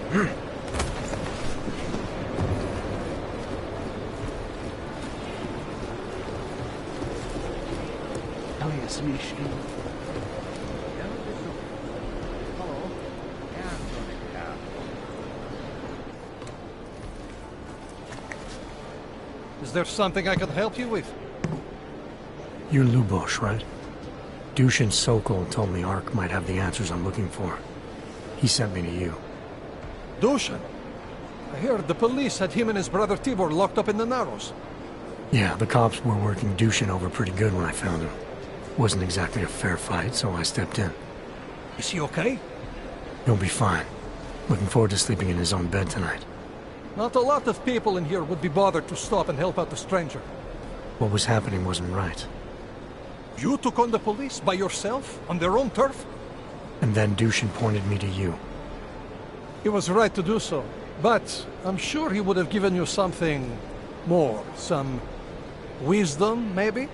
To jest myśli. Is there something I can help you with? You're Lubosh, right? Dushin Sokol told me Ark might have the answers I'm looking for. He sent me to you. Dushan? I heard the police had him and his brother Tibor locked up in the Narrows. Yeah, the cops were working Dushin over pretty good when I found him. Wasn't exactly a fair fight, so I stepped in. Is he okay? He'll be fine. Looking forward to sleeping in his own bed tonight. Not a lot of people in here would be bothered to stop and help out the stranger. What was happening wasn't right. You took on the police by yourself, on their own turf? And then Dushin pointed me to you. He was right to do so, but I'm sure he would have given you something more. Some wisdom, maybe?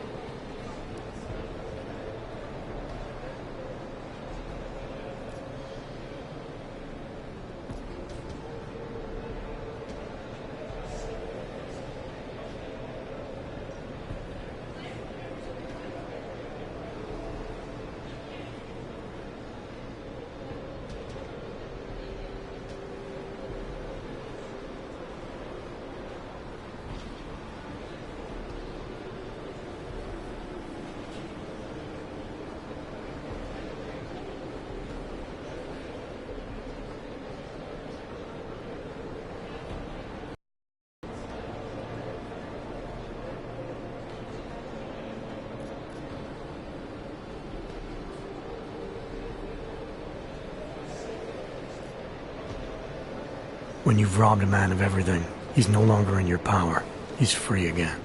When you've robbed a man of everything, he's no longer in your power. He's free again.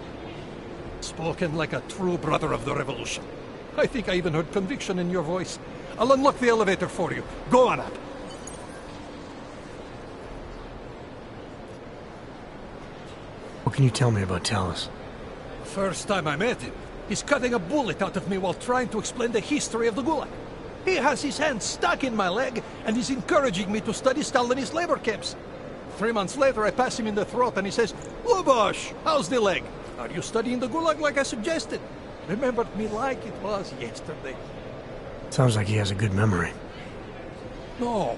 Spoken like a true brother of the revolution. I think I even heard conviction in your voice. I'll unlock the elevator for you. Go on up. What can you tell me about Talus? First time I met him, he's cutting a bullet out of me while trying to explain the history of the Gulag. He has his hand stuck in my leg, and he's encouraging me to study Stalinist labor camps. 3 months later, I pass him in the throat, and he says, "Lubosh, how's the leg? Are you studying the Gulag like I suggested?" Remembered me like it was yesterday. Sounds like he has a good memory. No,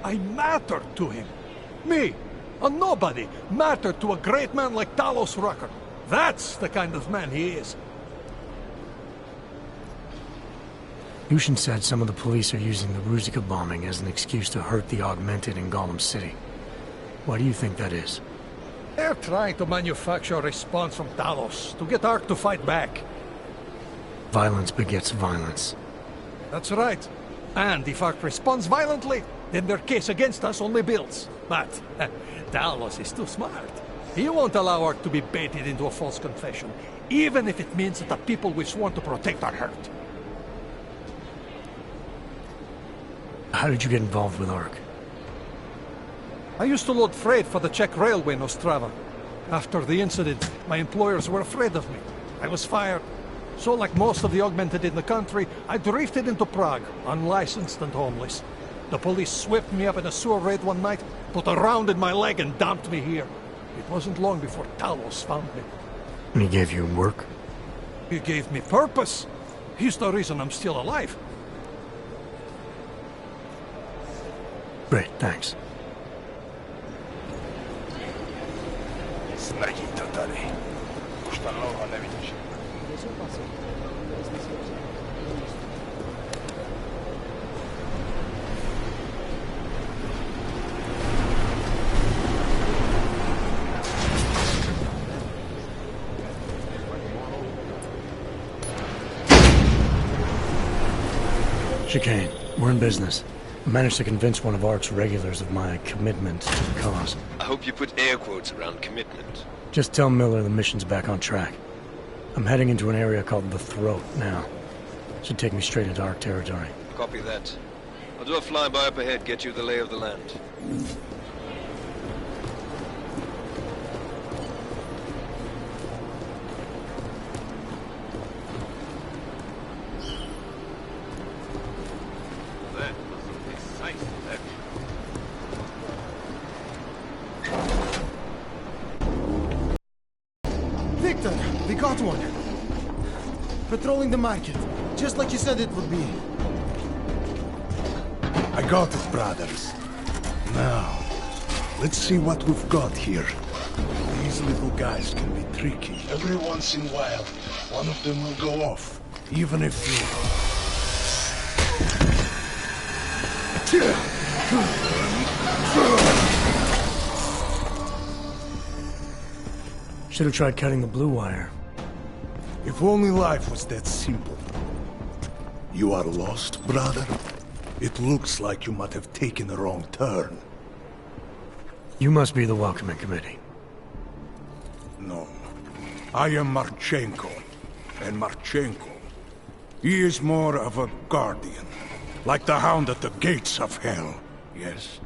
I mattered to him. Me, a nobody, mattered to a great man like Talos Rucker. That's the kind of man he is. Dushin said some of the police are using the Ruzika bombing as an excuse to hurt the Augmented in Gollum City. Why do you think that is? They're trying to manufacture a response from Talos to get Ark to fight back. Violence begets violence. That's right. And if Ark responds violently, then their case against us only builds. But Talos is too smart. He won't allow Ark to be baited into a false confession, even if it means that the people we've sworn to protect are hurt. How did you get involved with Ark? I used to load freight for the Czech railway in Ostrava. After the incident, my employers were afraid of me. I was fired. So like most of the augmented in the country, I drifted into Prague, unlicensed and homeless. The police swept me up in a sewer raid one night, put a round in my leg and dumped me here. It wasn't long before Talos found me. And he gave you work? He gave me purpose. He's the reason I'm still alive. Great, thanks. Chicane, we're in business. I managed to convince one of Ark's regulars of my commitment to the cause. I hope you put air quotes around commitment. Just tell Miller the mission's back on track. I'm heading into an area called the Throat now. Should take me straight into Ark territory. Copy that. I'll do a flyby up ahead, get you the lay of the land. Victor, we got one. Patrolling the market, just like you said it would be. I got it, brothers. Now, let's see what we've got here. These little guys can be tricky. Every once in a while, one of them will go off, even if you... Should have tried cutting the blue wire. If only life was that simple. You are lost, brother? It looks like you might have taken a wrong turn. You must be the welcoming committee. No. I am Marchenko. And Marchenko, he is more of a guardian. Like the hound at the gates of hell, yes?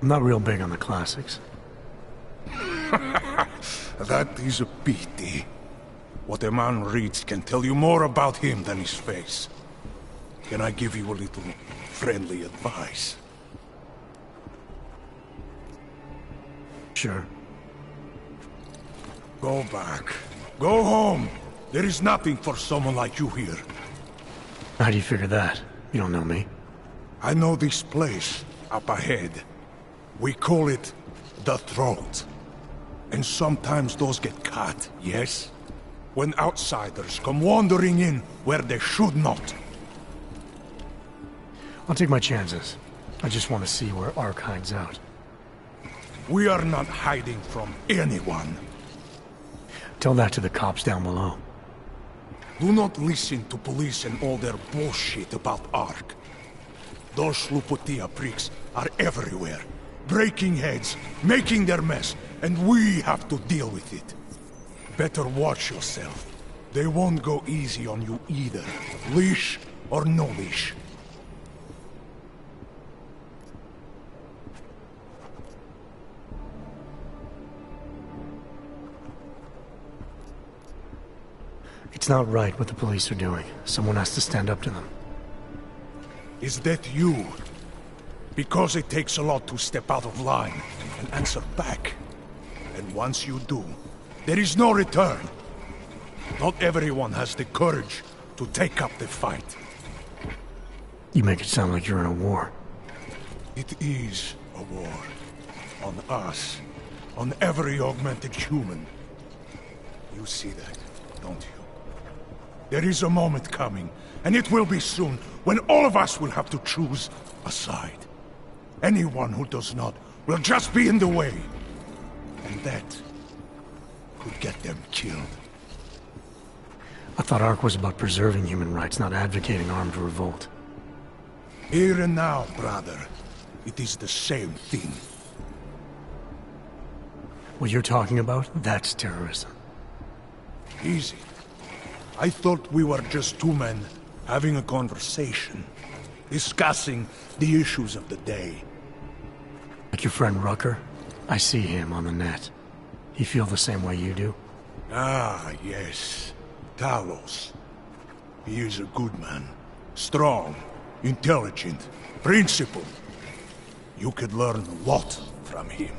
I'm not real big on the classics. That is a pity. What a man reads can tell you more about him than his face. Can I give you a little friendly advice? Sure. Go back. Go home. There is nothing for someone like you here. How do you figure that? You don't know me. I know this place, up ahead. We call it the Throat. And sometimes those get cut, yes? When outsiders come wandering in where they should not. I'll take my chances. I just want to see where Ark hides out. We are not hiding from anyone. Tell that to the cops down below. Do not listen to police and all their bullshit about Ark. Those Slupotia pricks are everywhere, breaking heads, making their mess, and we have to deal with it. Better watch yourself. They won't go easy on you either, leash or no leash. It's not right what the police are doing. Someone has to stand up to them. Is that you? Because it takes a lot to step out of line and answer back. And once you do, there is no return. Not everyone has the courage to take up the fight. You make it sound like you're in a war. It is a war. On us. On every augmented human. You see that, don't you? There is a moment coming, and it will be soon, when all of us will have to choose a side. Anyone who does not will just be in the way. And that could get them killed. I thought Ark was about preserving human rights, not advocating armed revolt. Here and now, brother, it is the same thing. What you're talking about, that's terrorism. Easy. I thought we were just two men having a conversation, discussing the issues of the day. Like your friend Rucker? I see him on the net. He feel the same way you do? Ah, yes. Talos. He is a good man. Strong, intelligent, principled. You could learn a lot from him.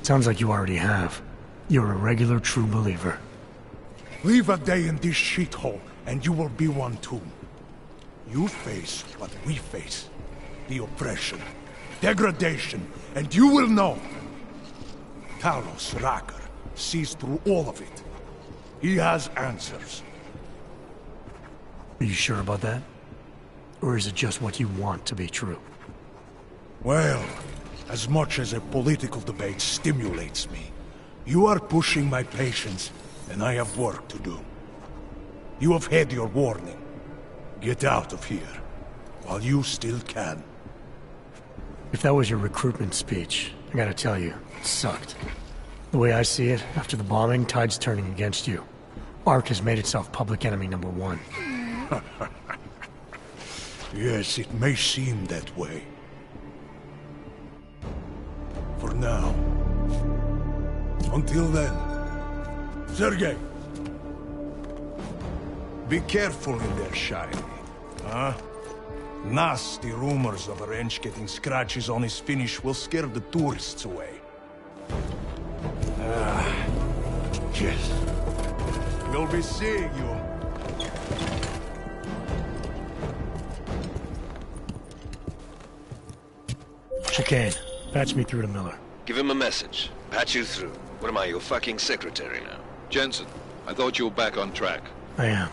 Sounds like you already have. You're a regular true believer. Live a day in this shithole, and you will be one too. You face what we face. The oppression, degradation, and you will know. Talos Rucker sees through all of it. He has answers. Are you sure about that? Or is it just what you want to be true? Well, as much as a political debate stimulates me, you are pushing my patience, and I have work to do. You have had your warning. Get out of here, while you still can. If that was your recruitment speech, I gotta tell you, it sucked. The way I see it, after the bombing, tide's turning against you. Ark has made itself public enemy #1. Yes, it may seem that way. For now. Until then, Sergei! Be careful in there, Shiny. Huh? Nasty rumors of a wrench getting scratches on his finish will scare the tourists away. Yes. We'll be seeing you. Chicane, patch me through to Miller. Give him a message. Patch you through. What am I, your fucking secretary now? Jensen, I thought you were back on track. I am.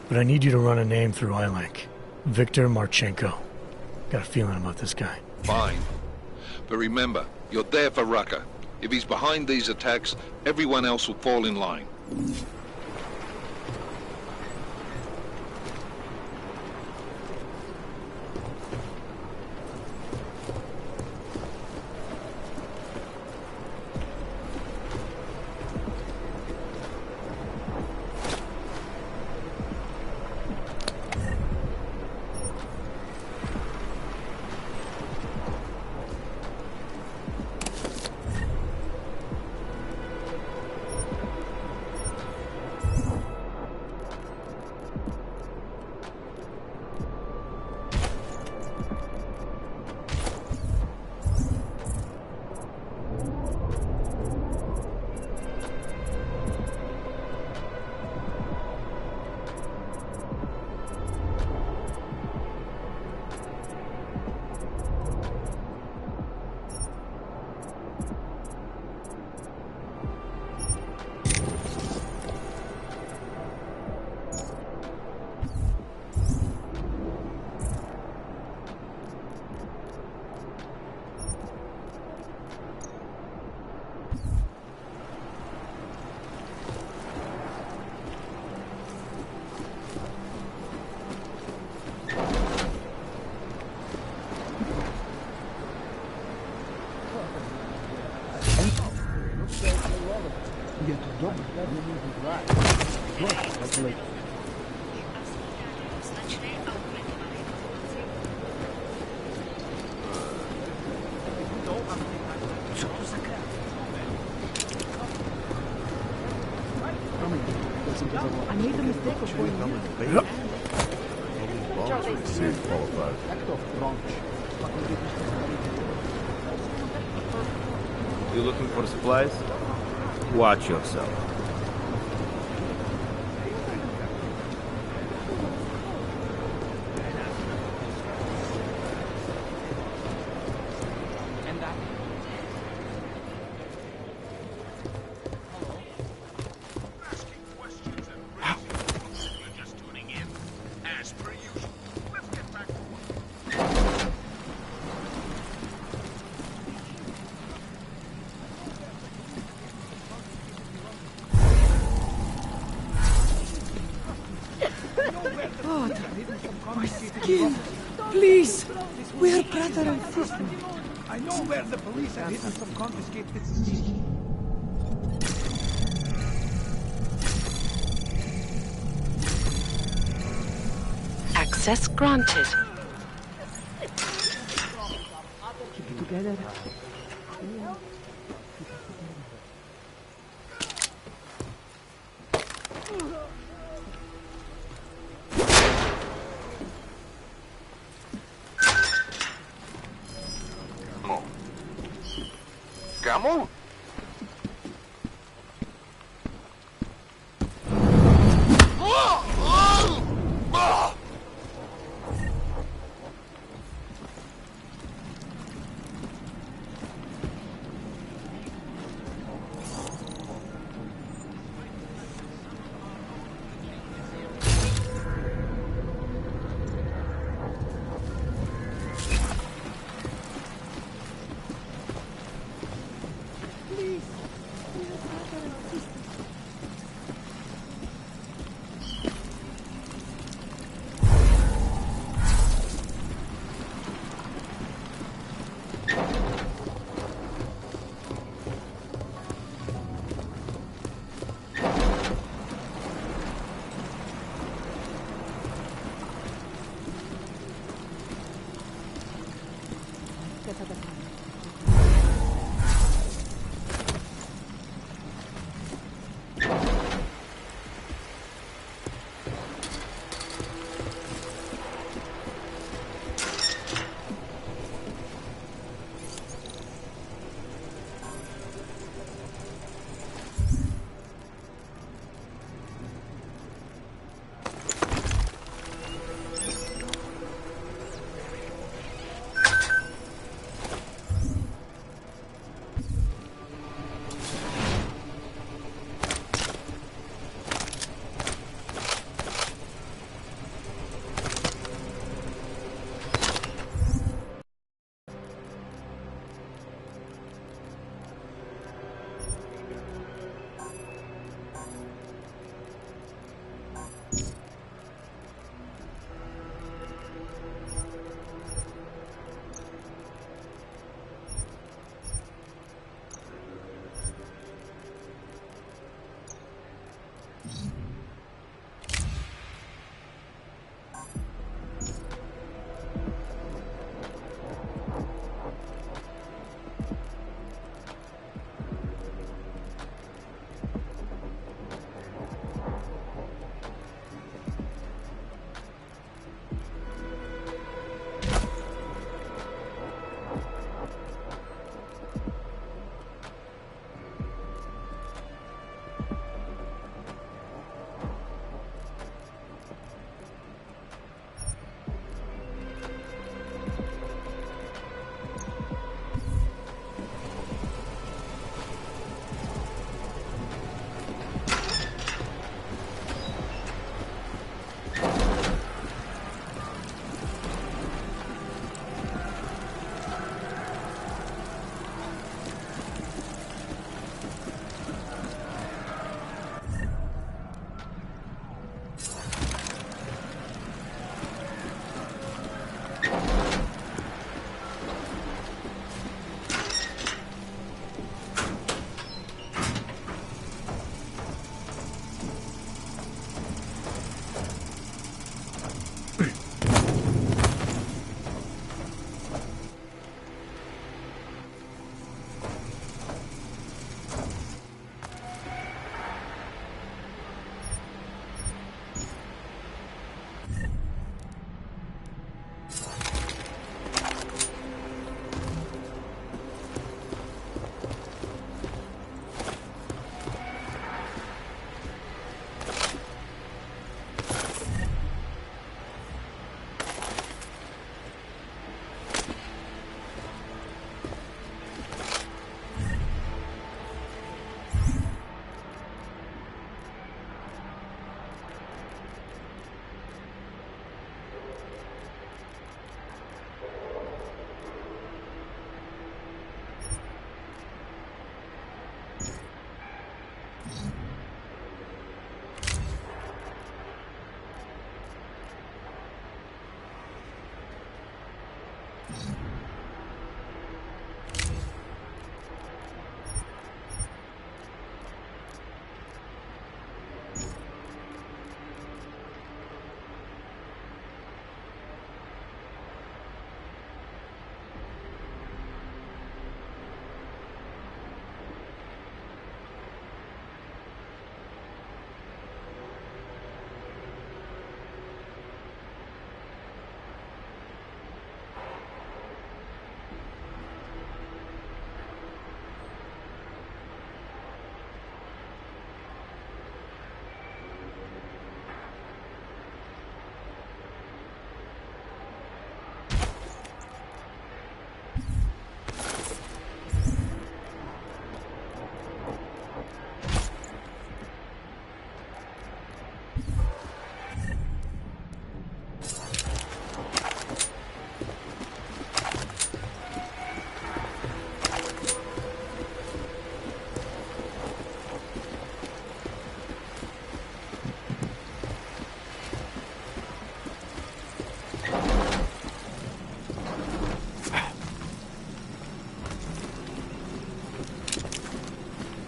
But I need you to run a name through iLink. Viktor Marchenko. Got a feeling about this guy. Fine. But remember, you're there for Rucker. If he's behind these attacks, everyone else will fall in line. You looking for supplies? Watch yourself. My skin! Please! We are brother and sister. I know where the police have hidden some confiscated steel. Access granted. Keep it together. Camel?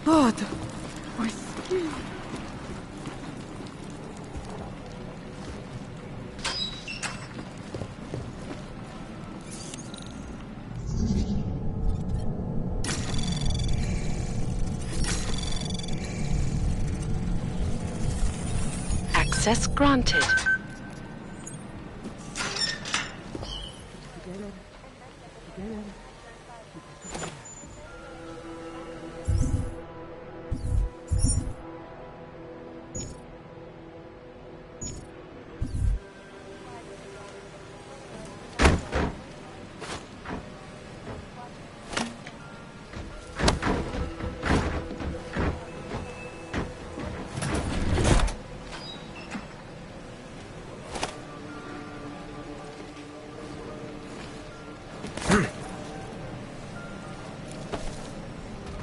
God, my skin. Access granted.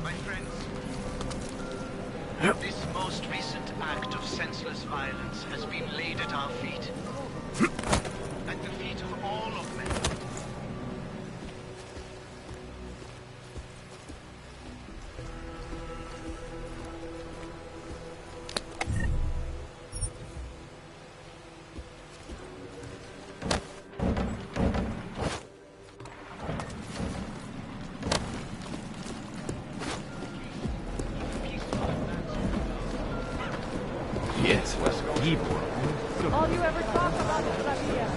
My friends, this most recent act of senseless violence has been laid at our feet. At the feet of all of men. Yes, let's go. All you ever talk about is Rabia.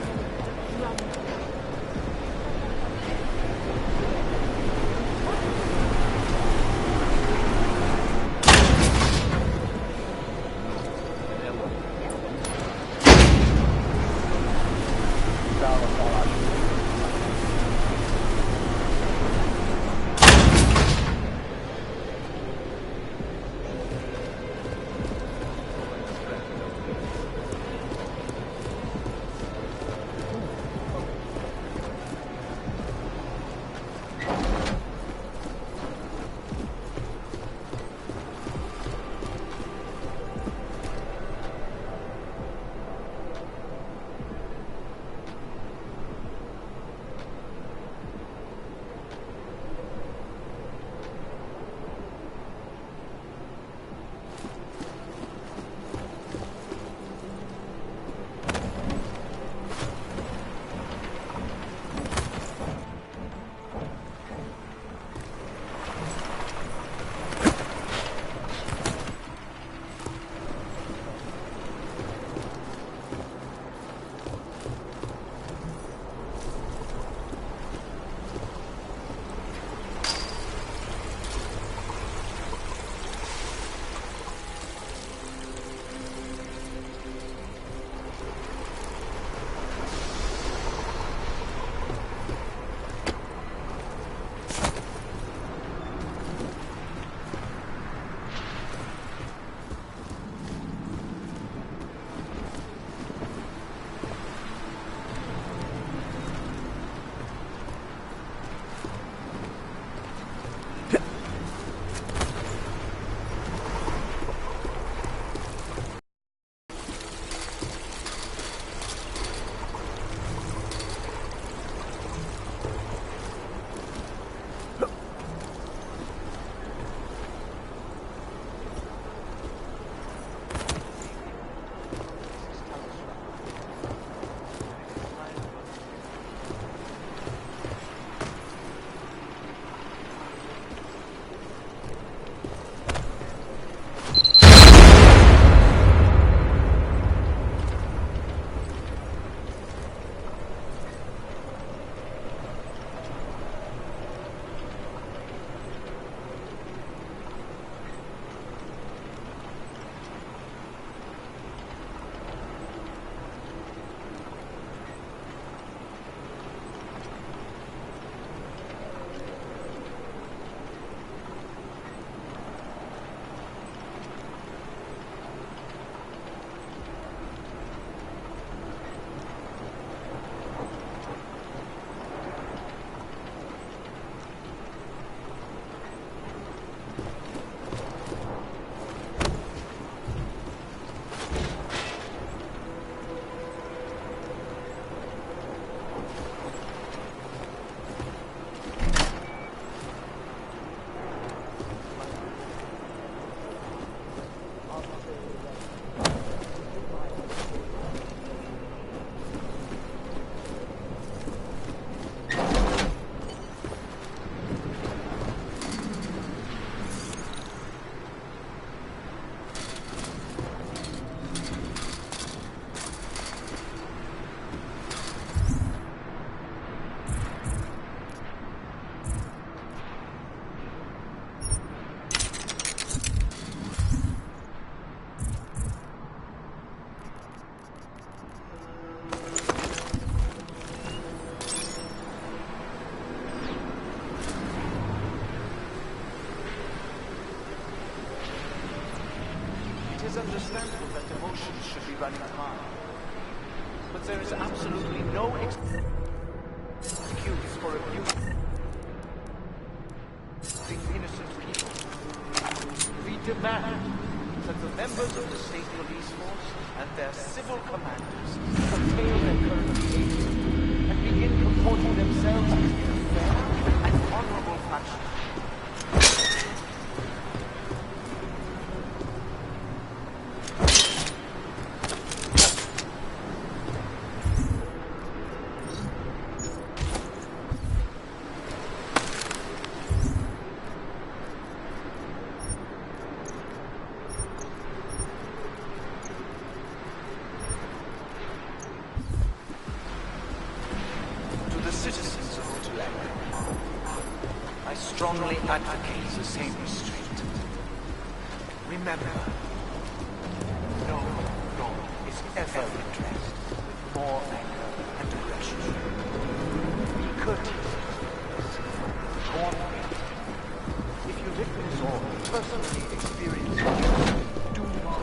is understandable that emotions should be running high. But there is absolutely no excuse for abusing innocent people. We demand that the members of the state police force and their civil commanders curtail their current behavior and begin comporting themselves in a fair and honorable fashion. Citizens of Utulek, I strongly advocate the same restraint. Remember, no law is ever redressed with more anger and aggression. Be courteous, cooperate. If you witness or personally experience abuse, do not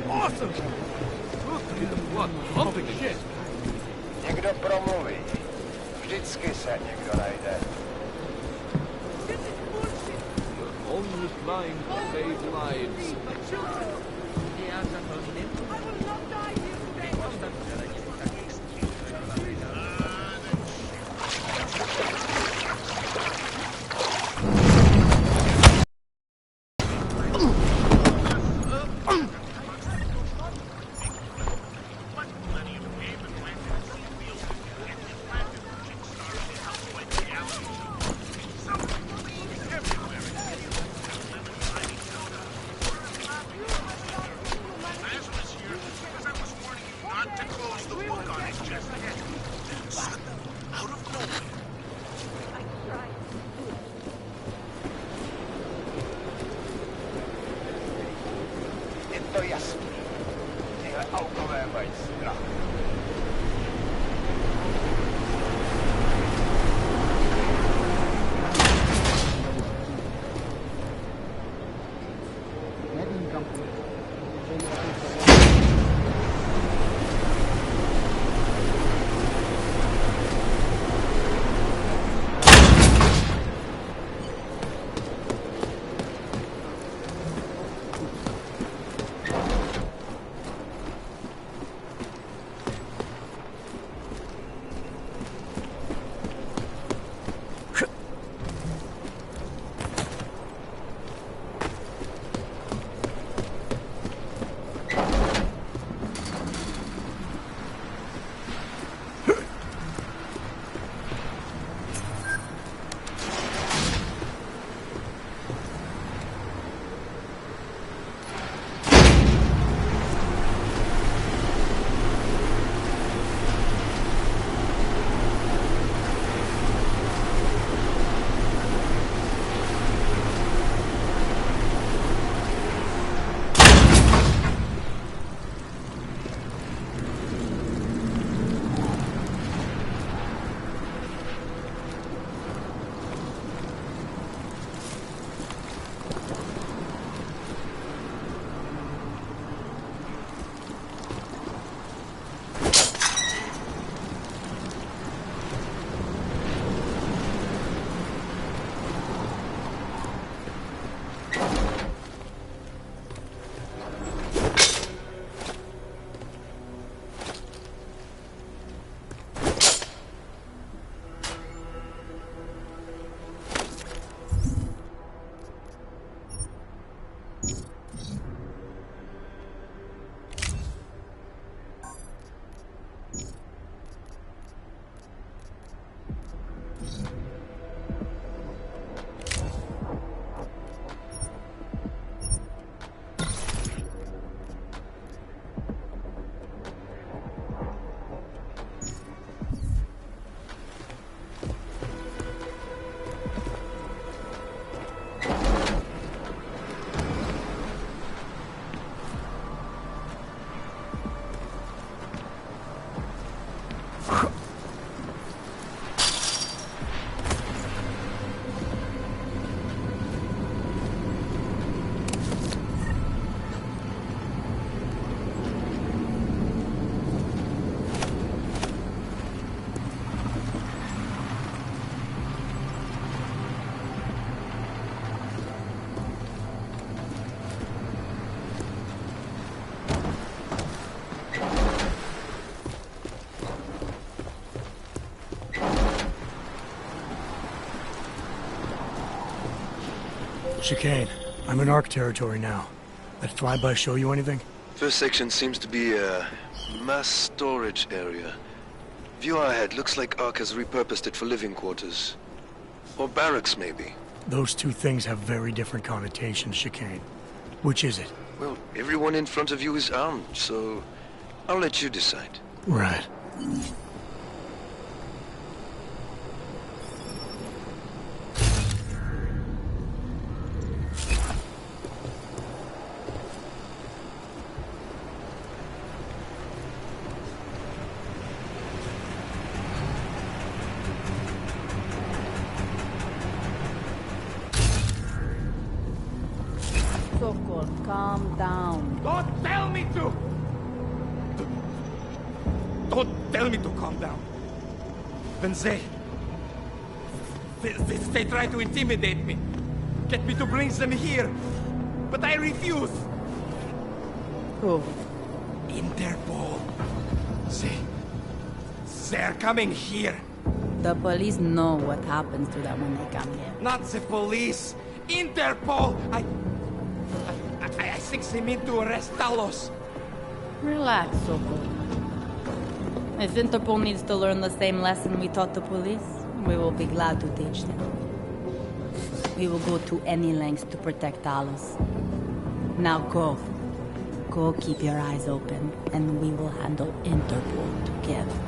Awesome! What? Pumping shit! Někdo promluví. Vždycky se někdo najde. You're only trying to save lives. Chicane, I'm in Ark territory now. That flyby show you anything? First section seems to be a mass storage area. View ahead looks like Ark has repurposed it for living quarters. Or barracks, maybe. Those two things have very different connotations, Chicane. Which is it? Well, everyone in front of you is armed, so I'll let you decide. Right. Sokol, calm down. Don't tell me to! Don't tell me to calm down. When they try to intimidate me, get me to bring them here, but I refuse. Who? Interpol. They're coming here. The police know what happens to them when they come here. Not the police. Interpol. I think they mean to arrest Talos. Relax, Sokol. If Interpol needs to learn the same lesson we taught the police, we will be glad to teach them. We will go to any lengths to protect Talos. Now go. Go keep your eyes open, and we will handle Interpol together.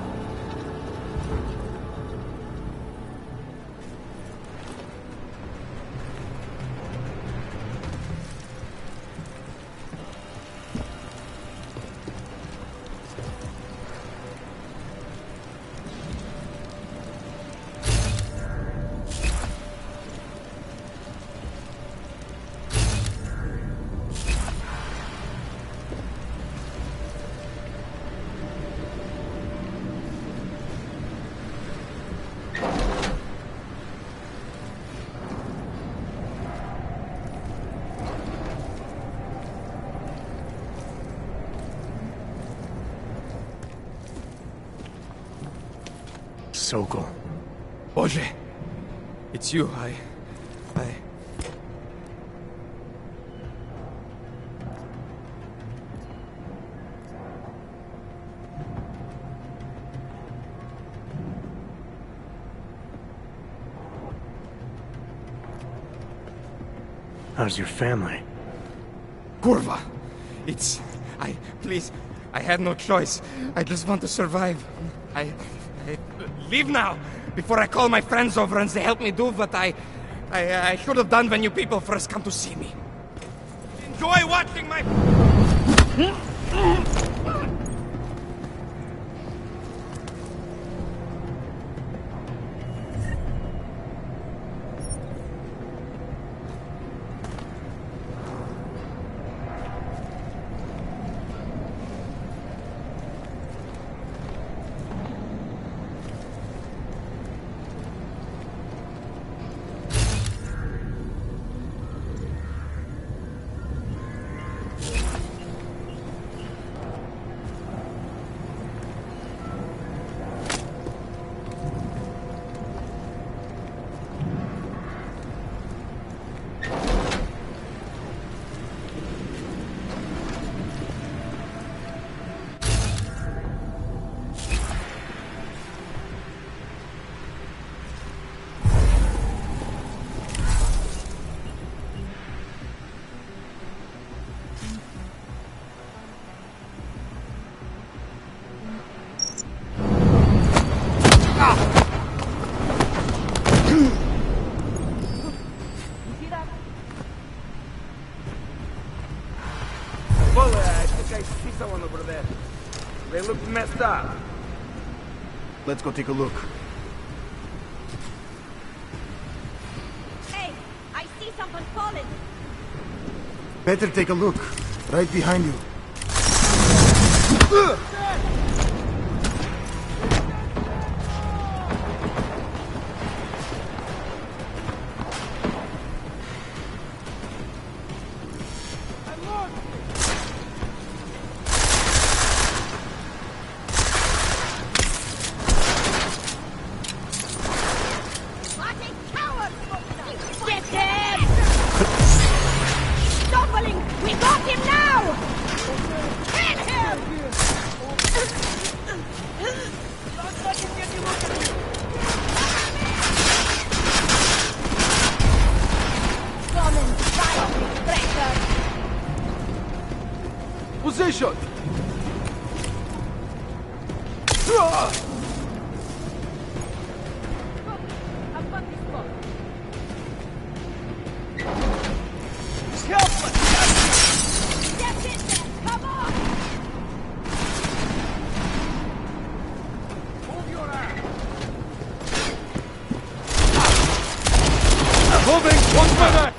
Sokol. Boże, it's you. How's your family? Kurva. Please, I had no choice. I just want to survive. I leave now, before I call my friends over and they help me do what I should have done when you people first come to see me. Enjoy watching my... They look messed up. Let's go take a look. Hey, I see someone falling. Better take a look. Right behind you. position! Moving! One further!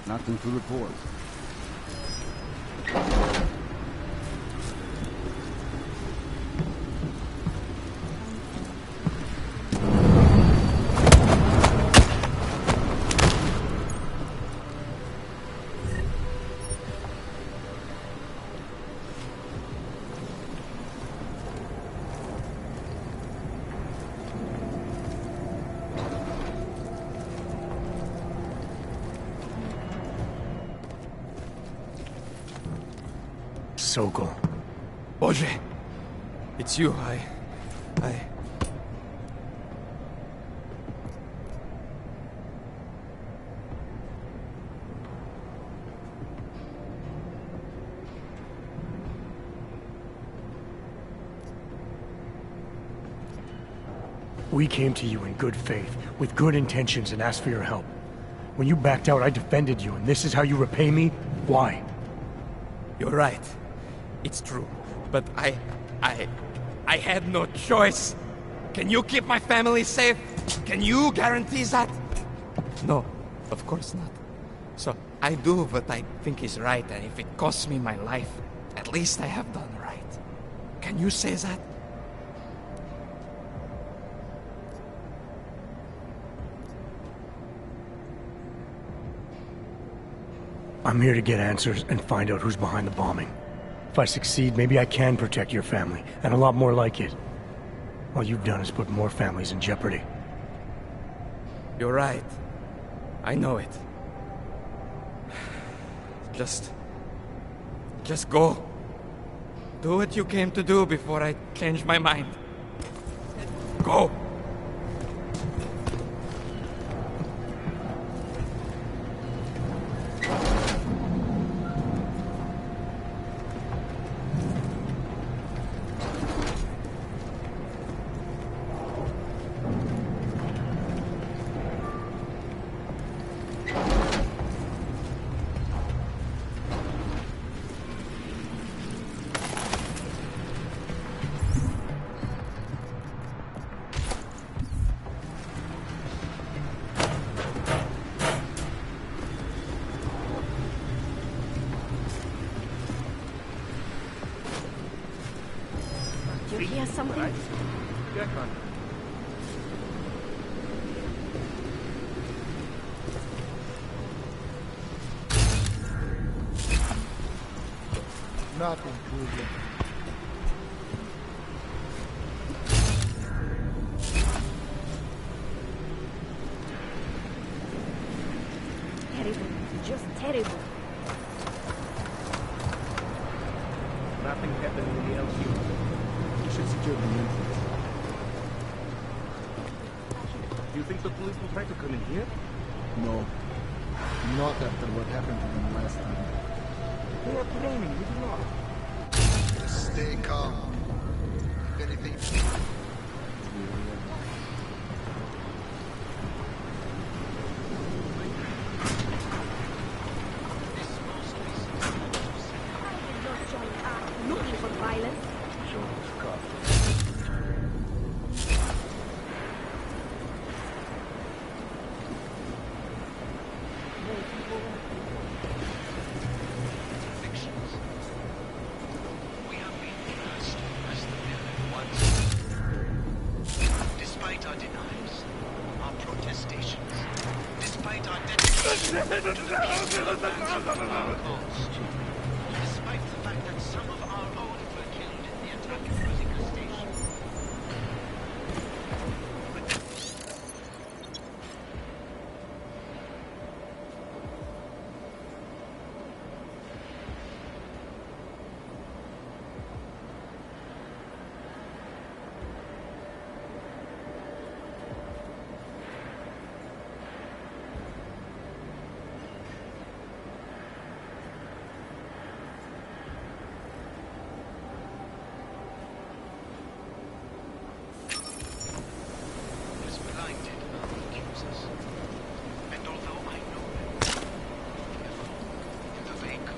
Nothing to report. Sokol. Boże! It's you, We came to you in good faith, with good intentions, and asked for your help. When you backed out, I defended you, and this is how you repay me? Why? You're right. It's true. But I had no choice. Can you keep my family safe? Can you guarantee that? No, of course not. So I do what I think is right, and if it costs me my life, at least I have done right. Can you say that? I'm here to get answers and find out who's behind the bombing. If I succeed, maybe I can protect your family, and a lot more like it. All you've done is put more families in jeopardy. You're right. I know it. Just go. Do what you came to do before I change my mind. Go! You hear something? Check on. Nothing, Kruger. Terrible. Just terrible. Nothing happened in the LQ. You should secure the entrance. Do you think the police will try to come in here? No. Not after what happened to them last time. They are training with law. Just stay calm. If anything... Looking for violence. Despite our denials, our protestations, despite our dedication to the peace of our cause, despite the fact that some of our own were killed in the attack at Rosica Station.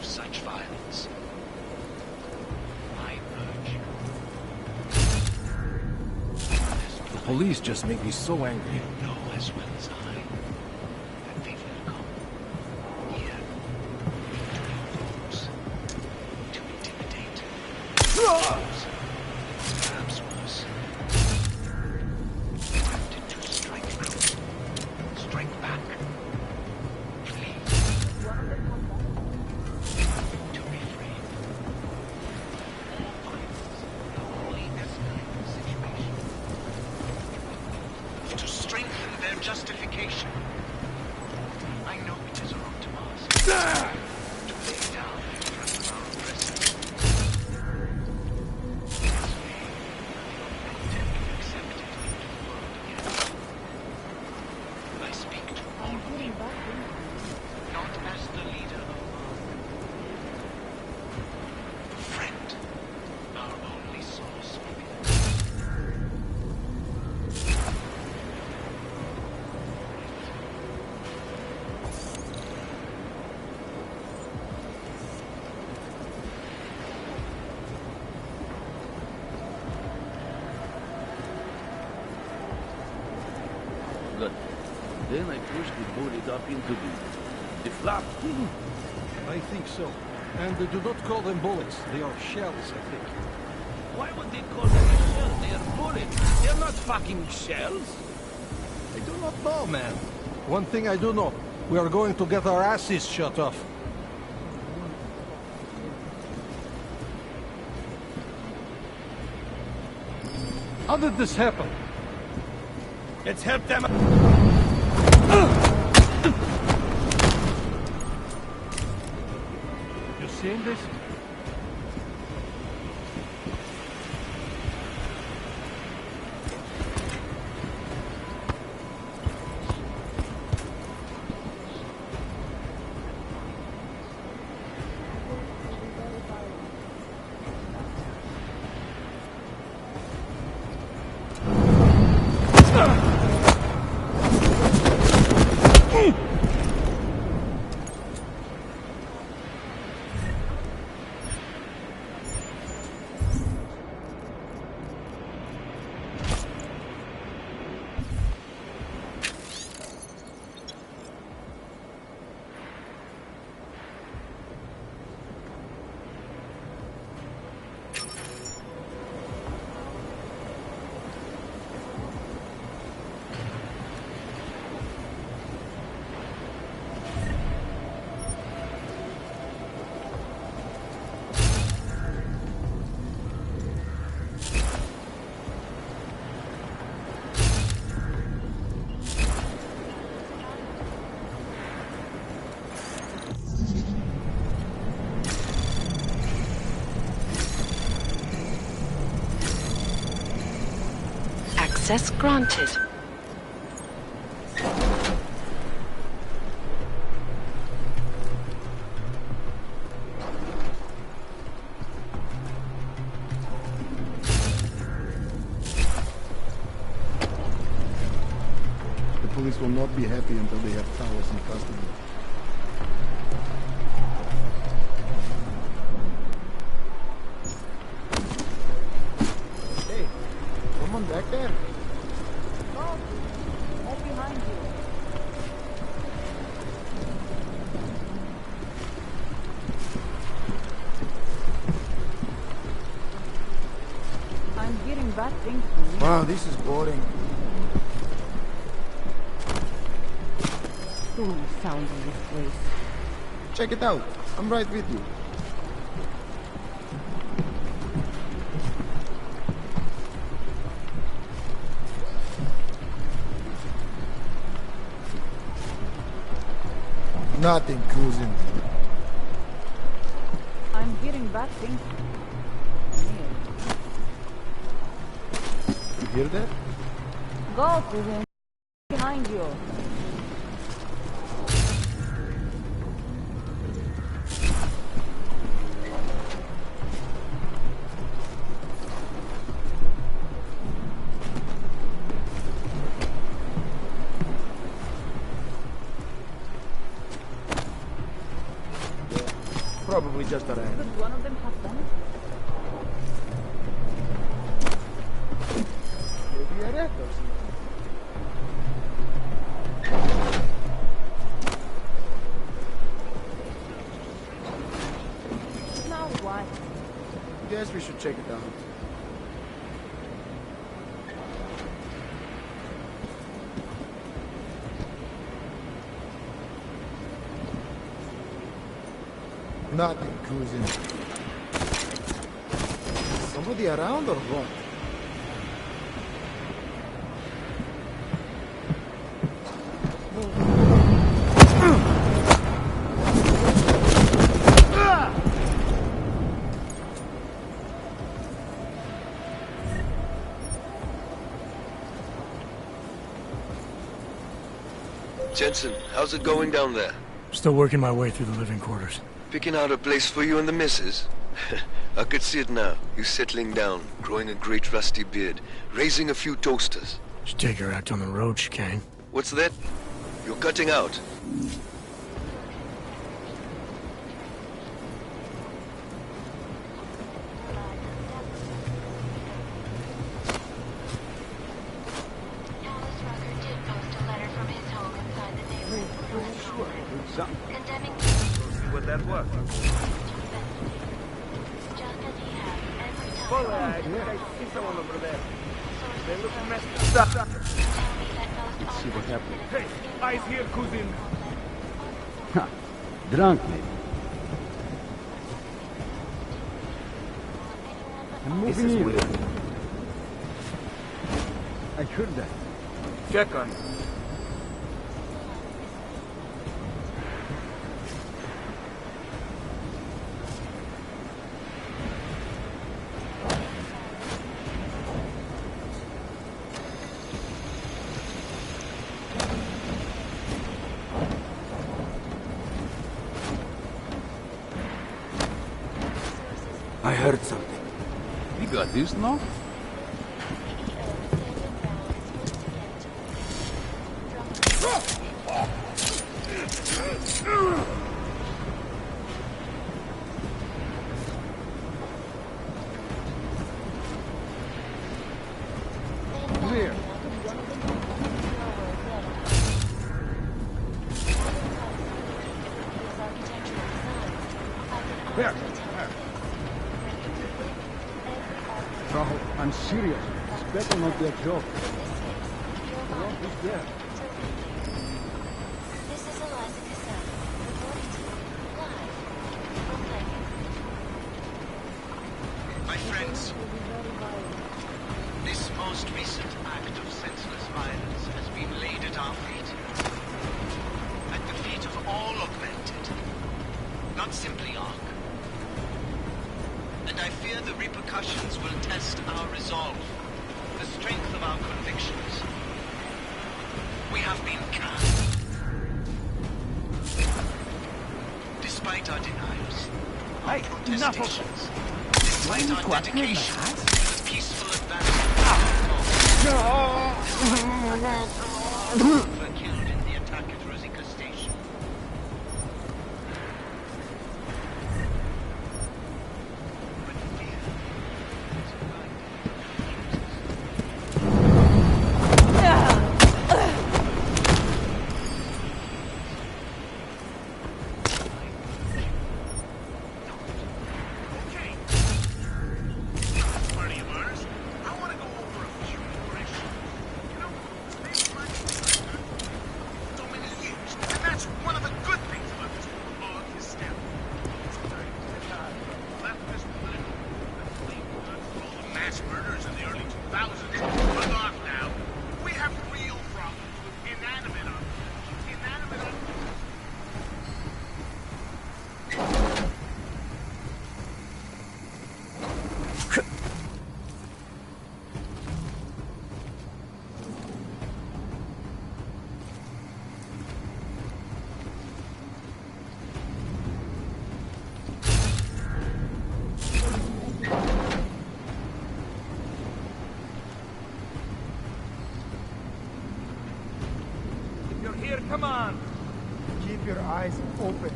Such violence. I urge you. The police just make me so angry. You know as well as I that they will come here to your homes to intimidate, perhaps worse, tempted to strike back. Justification. I know it is wrong to ask. To lay down in front of our oppressors. I speak to all of you, not as the leader of our friend, our only source of Good. Then I pushed the bullet up into the flap. I think so. And do not call them bullets. They are shells, I think. Why would they call them a shell? They are bullets. They're not fucking shells. I do not know, man. One thing I do know. We are going to get our asses shut off. How did this happen? Let's help them. You seen this? Access granted. police will not be happy until they have Talos in custody. Hey, someone back there? No, all behind you. I'm hearing bad things from you. Wow, this is boring. Who found this place? Check it out. I'm right with you. Nothing, cousin. I'm hearing bad things. You hear that? Go to him. Behind you. Probably just a rat. Could one of them have done it? Maybe a rat or something. Now what? Guess we should check it out. Nothing, cousin. Somebody around or what? Jensen, how's it going down there? Still working my way through the living quarters. Picking out a place for you and the missus? I could see it now. You settling down, growing a great rusty beard, raising a few toasters. Should take her out on the road, Chicane. What's that? You're cutting out. Would that work? Well, I think I see someone over there. They look messed up. Let's see what happened. Hey, eyes here, cousin. Ha! Drunk, maybe. I'm moving in. Weird. I heard that. Check on it. I heard something. We got this now? Clear. There. Rahul, I'm serious. It's better not be a joke. Rock is there. This is Eliza Cassell, reporting to you live from Lincoln. My friends, this most recent act of senseless violence has been laid at our feet. At the feet of all augmented, not simply Ark. And I fear the repercussions will test our resolve, the strength of our convictions. We have been cast. Despite our denials, our protestations, despite our dedication to the peaceful advancement of our cause, thousands. Fuck off now. We have real problems with inanimate objects. Inanimate objects. Here, come on! Keep your eyes open.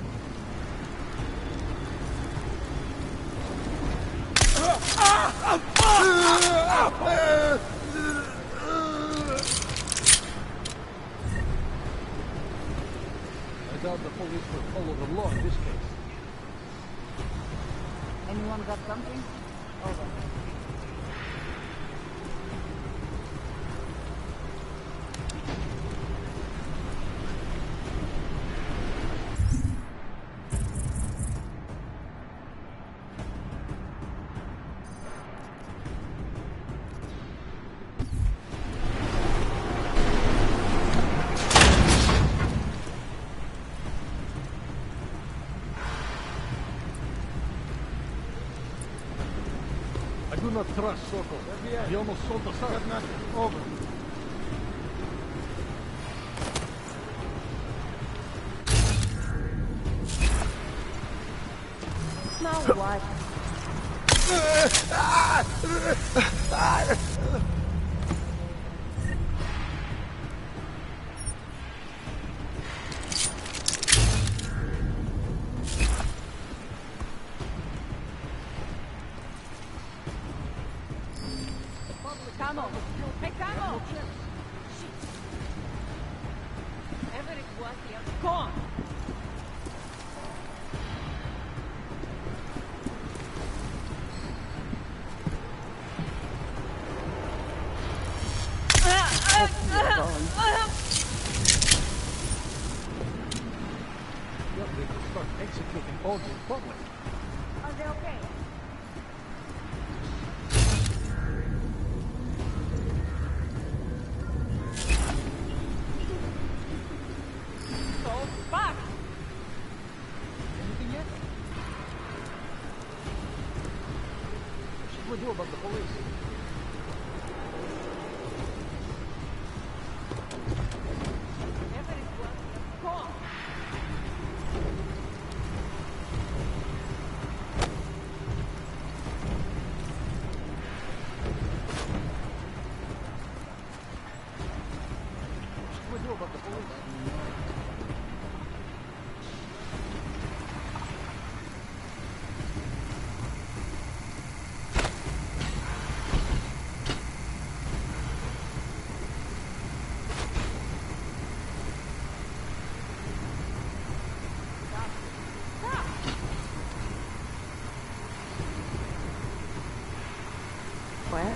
I doubt the police will follow the law in this case. Anyone got something? Over. I do not trust Sokol. He almost sold us out. Over. Now what? Camo! Hey, Camo! Shit! Everett was here. Go on! Yeah, they will start executing all the public. Are they okay? So, back! Anything yet? What should we do about the police? Everett was here. Go on! What should we do about the police? Where?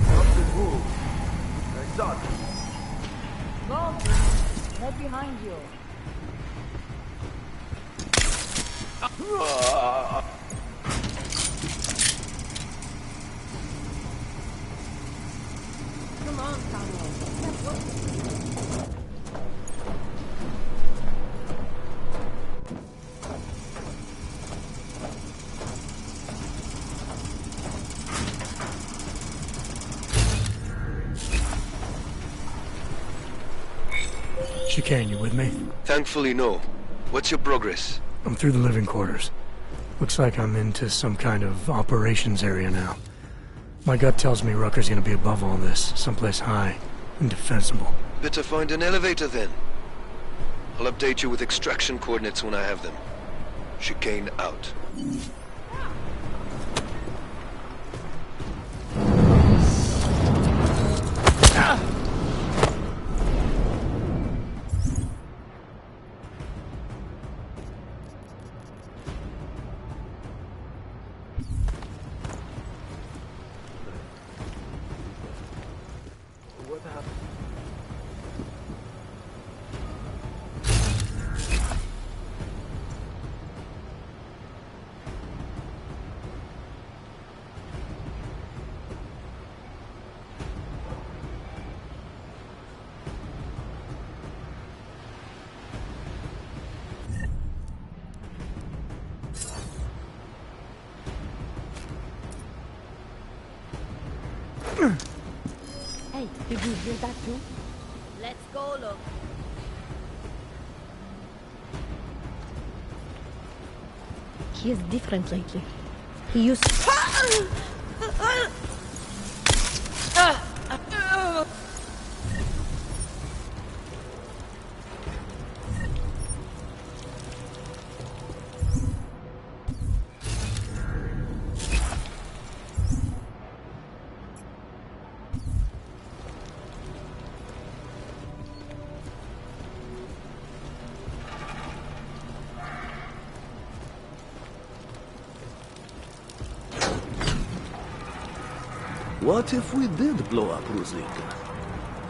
Something moved. I saw it. Go! Right behind you. Come on, Camo. Chicane, you with me? Thankfully, no. What's your progress? I'm through the living quarters. Looks like I'm into some kind of operations area now. My gut tells me Rucker's gonna be above all this, someplace high and defensible. Better find an elevator then. I'll update you with extraction coordinates when I have them. Chicane out. What happened? Did you hear that too? Let's go, look. He is different lately. He used... What if we did blow up Ruslinka?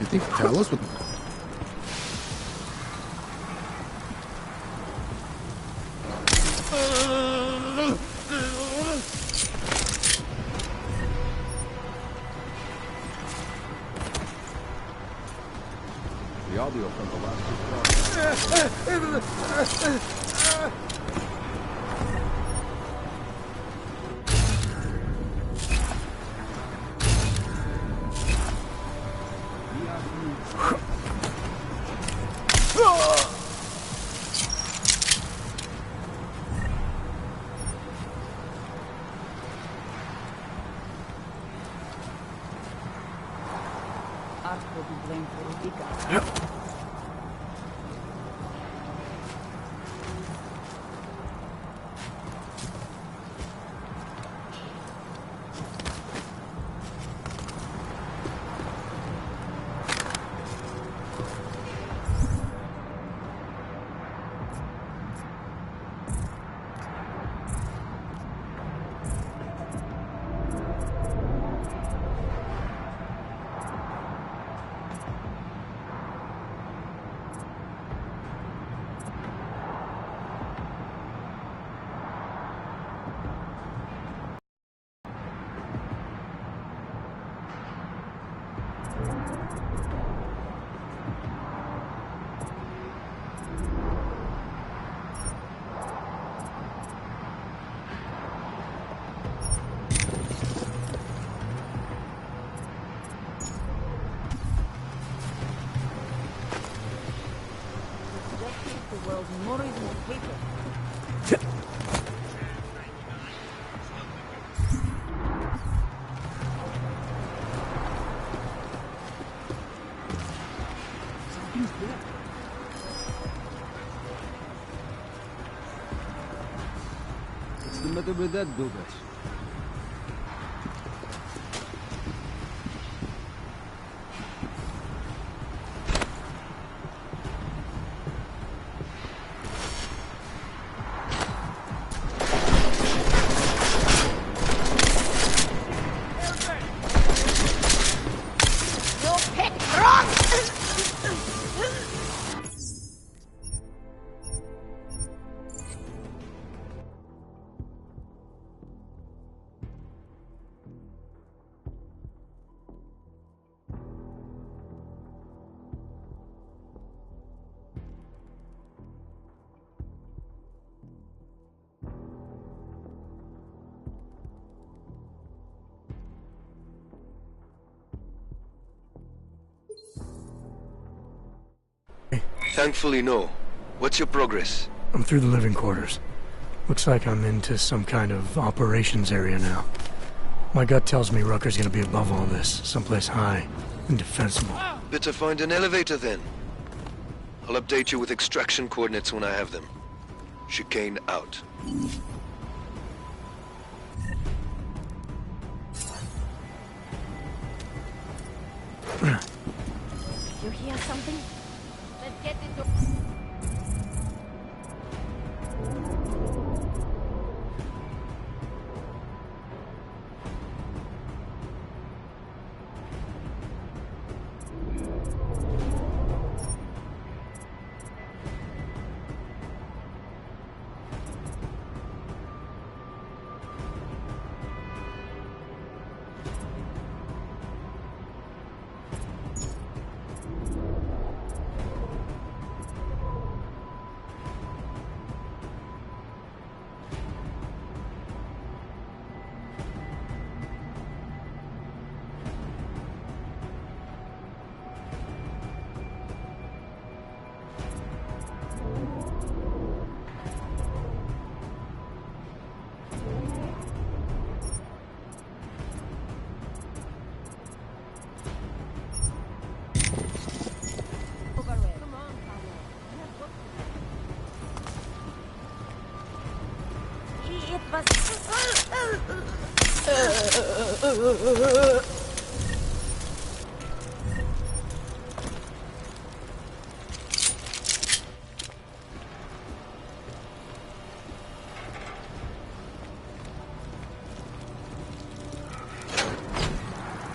You think Talos would... The audio from the last two Art will be blamed for Rubika. The world's more in the paper. Something's there. What's the matter with that, Dugas? Thankfully, no. What's your progress? I'm through the living quarters. Looks like I'm into some kind of operations area now. My gut tells me Rucker's gonna be above all this, someplace high and defensible. Better find an elevator then. I'll update you with extraction coordinates when I have them. Chicane out. You hear something? Let's get into... it was...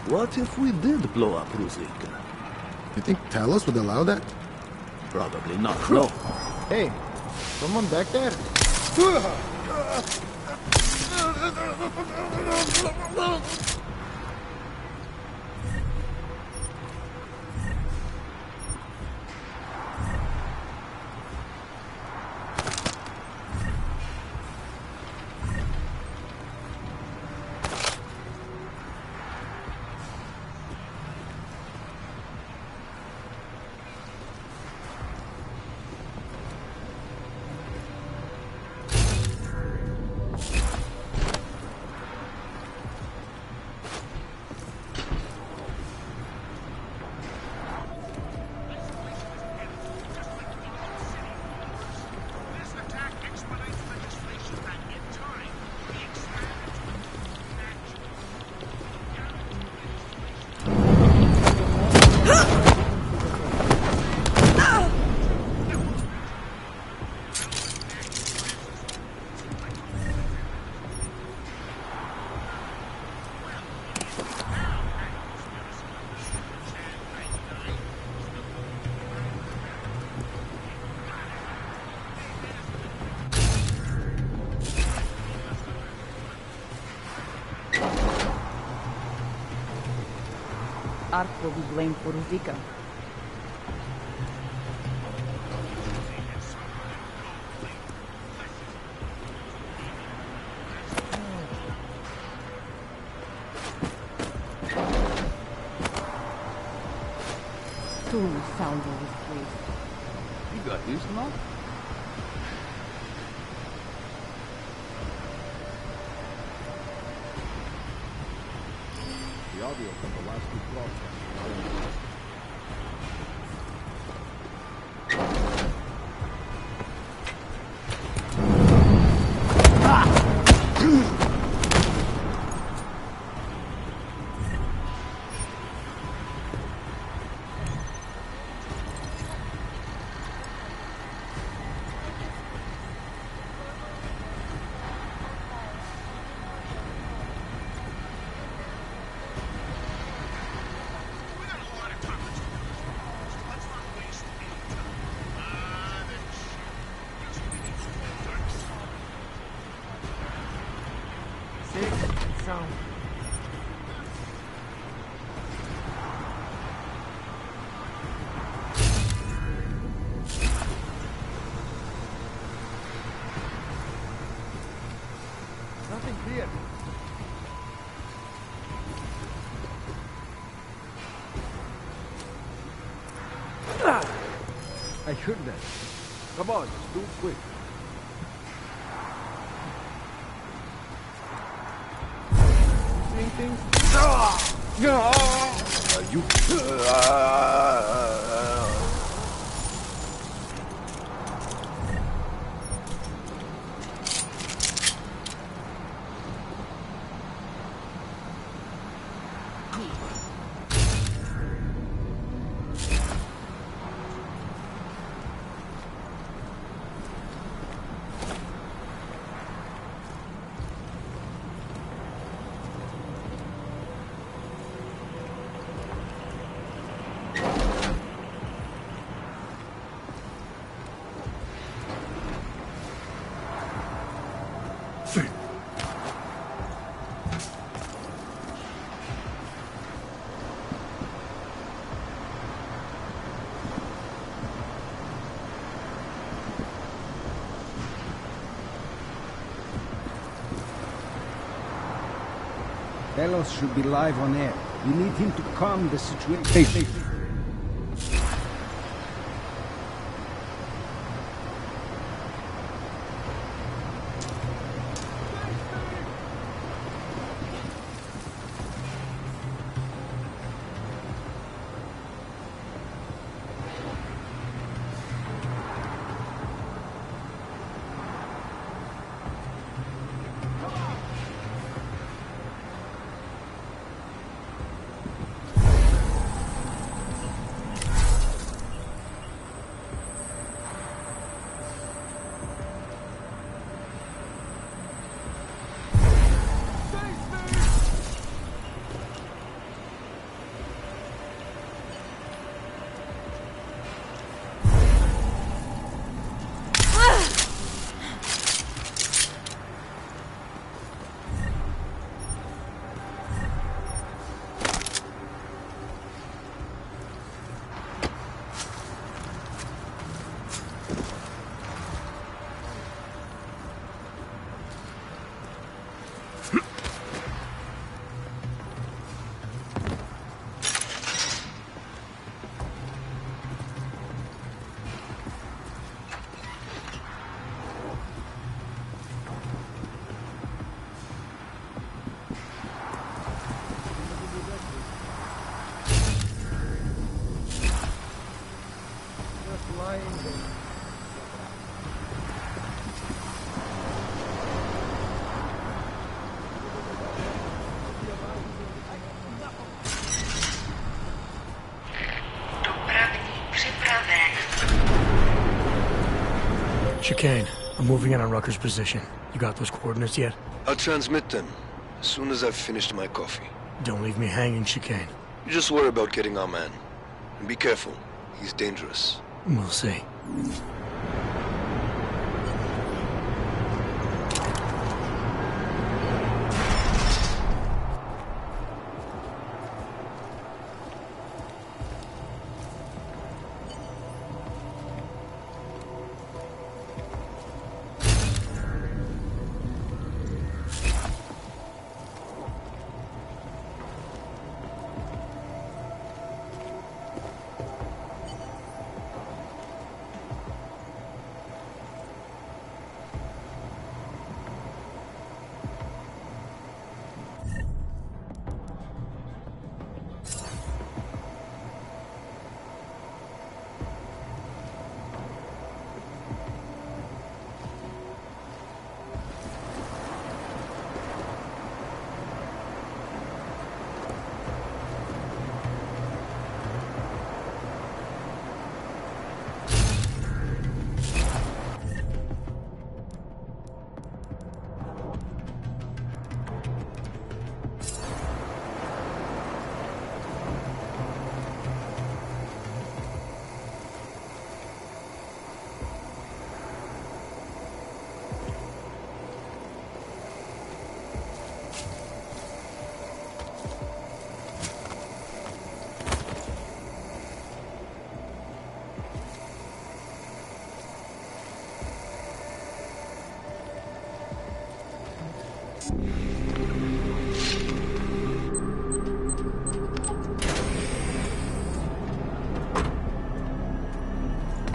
What if we did blow up Ruzicka? You think Talos would allow that? Probably not, no. Hey, someone back there? Ark will be blamed for Ruzicka. Too sound of this place. You got this now? The audio from the last two broadcasts. Sound. Nothing clear. I heard that. Come on, let's do it quick. Seeing things? You... Delos should be live on air. We need him to calm the situation. Chicane, I'm moving in on Rucker's position. You got those coordinates yet? I'll transmit them as soon as I've finished my coffee. Don't leave me hanging, Chicane. You just worry about getting our man. And be careful. He's dangerous. We'll see.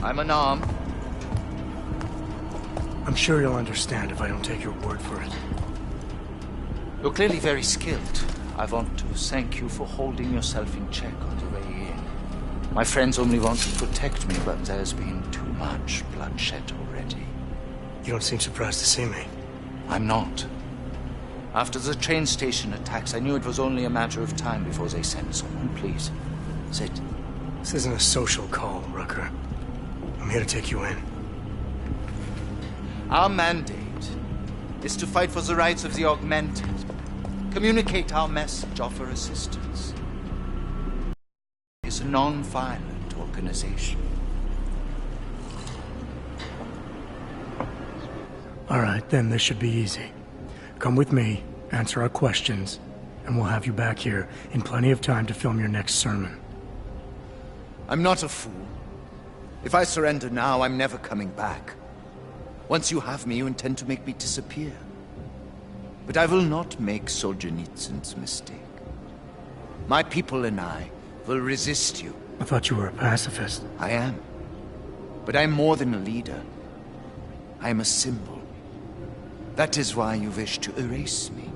I'm unarmed. I'm sure you'll understand if I don't take your word for it. You're clearly very skilled. I want to thank you for holding yourself in check on the way in. My friends only want to protect me, but there's been too much bloodshed already. You don't seem surprised to see me. I'm not. After the train station attacks, I knew it was only a matter of time before they sent someone. Please, sit. This isn't a social call, Rucker. I'm here to take you in. Our mandate is to fight for the rights of the augmented. Communicate our message, offer assistance. It's a non-violent organization. All right, then this should be easy. Come with me, answer our questions, and we'll have you back here in plenty of time to film your next sermon. I'm not a fool. If I surrender now, I'm never coming back. Once you have me, you intend to make me disappear. But I will not make Solzhenitsyn's mistake. My people and I will resist you. I thought you were a pacifist. I am. But I'm more than a leader. I am a symbol. That is why you wish to erase me.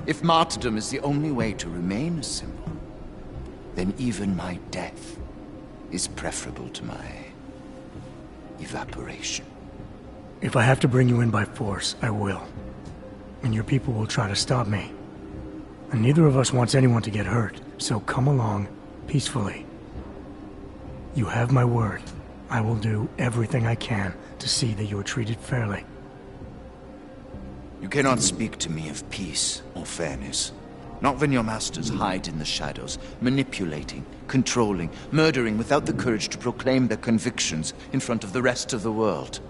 If martyrdom is the only way to remain a symbol, then even my death is preferable to my evaporation. If I have to bring you in by force, I will. And your people will try to stop me. And neither of us wants anyone to get hurt, so come along peacefully. You have my word. I will do everything I can to see that you are treated fairly. You cannot speak to me of peace or fairness. Not when your masters hide in the shadows, manipulating, controlling, murdering without the courage to proclaim their convictions in front of the rest of the world.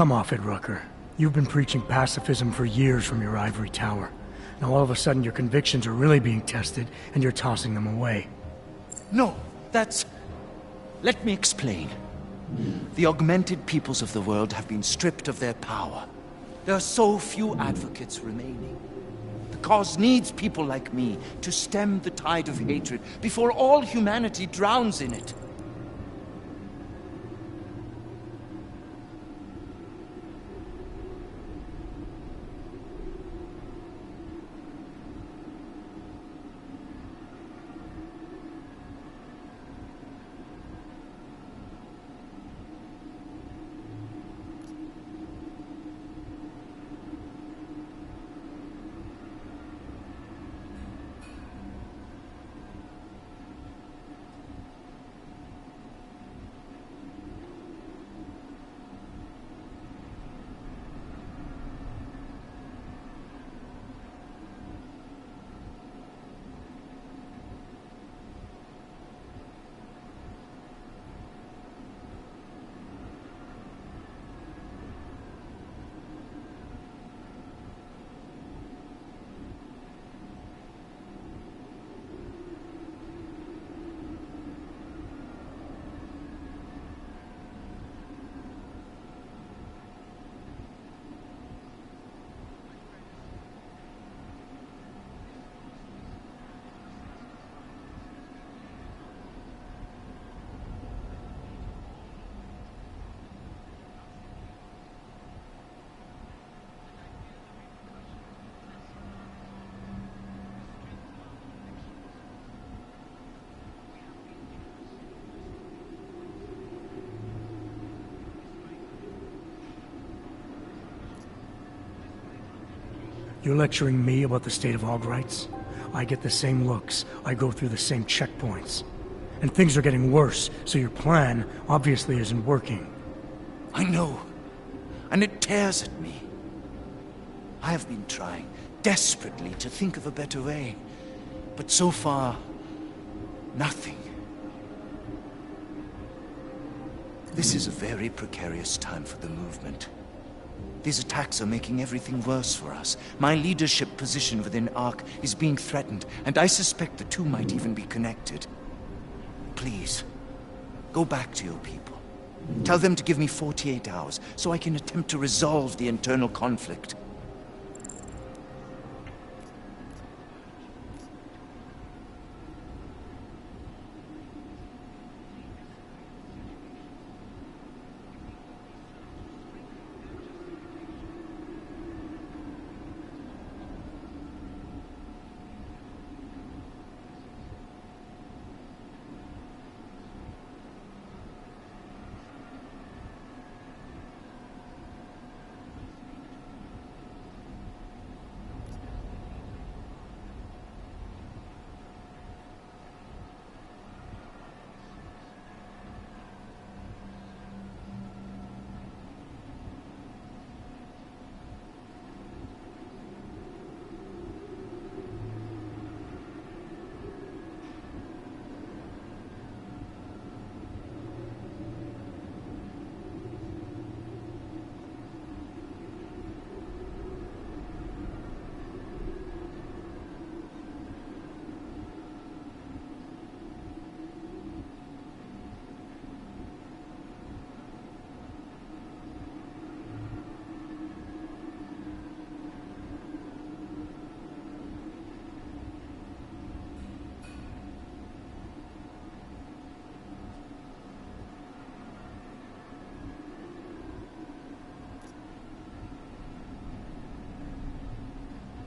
Come off it, Rucker. You've been preaching pacifism for years from your ivory tower. Now all of a sudden your convictions are really being tested, and you're tossing them away. No, that's... Let me explain. The augmented peoples of the world have been stripped of their power. There are so few advocates remaining. The cause needs people like me to stem the tide of hatred before all humanity drowns in it. You're lecturing me about the state of hog rights? I get the same looks, I go through the same checkpoints. And things are getting worse, so your plan obviously isn't working. I know. And it tears at me. I have been trying desperately to think of a better way. But so far, nothing. This is a very precarious time for the movement. These attacks are making everything worse for us. My leadership position within ARC is being threatened, and I suspect the two might even be connected. Please, go back to your people. Tell them to give me 48 hours, so I can attempt to resolve the internal conflict.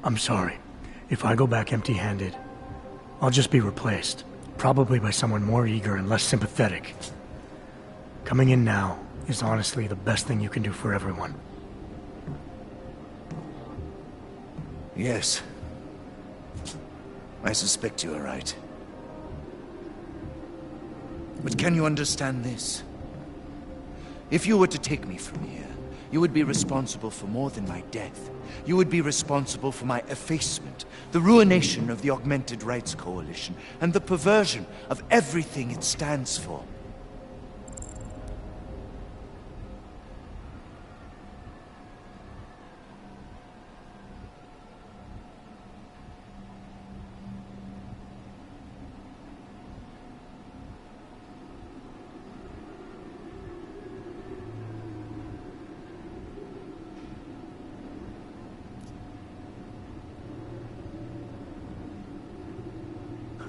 I'm sorry. If I go back empty-handed, I'll just be replaced. Probably by someone more eager and less sympathetic. Coming in now is honestly the best thing you can do for everyone. Yes. I suspect you are right. But can you understand this? If you were to take me from here, you would be responsible for more than my death. You would be responsible for my effacement, the ruination of the Augmented Rights Coalition, and the perversion of everything it stands for.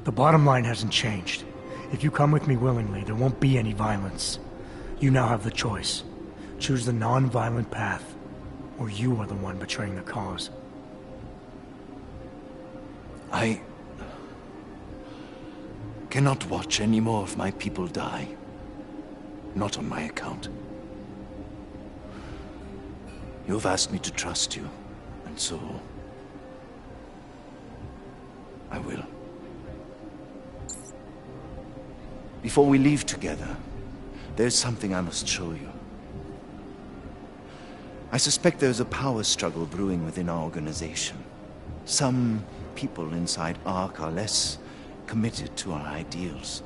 The bottom line hasn't changed. If you come with me willingly, there won't be any violence. You now have the choice. Choose the non-violent path, or you are the one betraying the cause. I cannot watch any more of my people die. Not on my account. You have asked me to trust you, and so I will. Before we leave together, there's something I must show you. I suspect there's a power struggle brewing within our organization. Some people inside ARC are less committed to our ideals.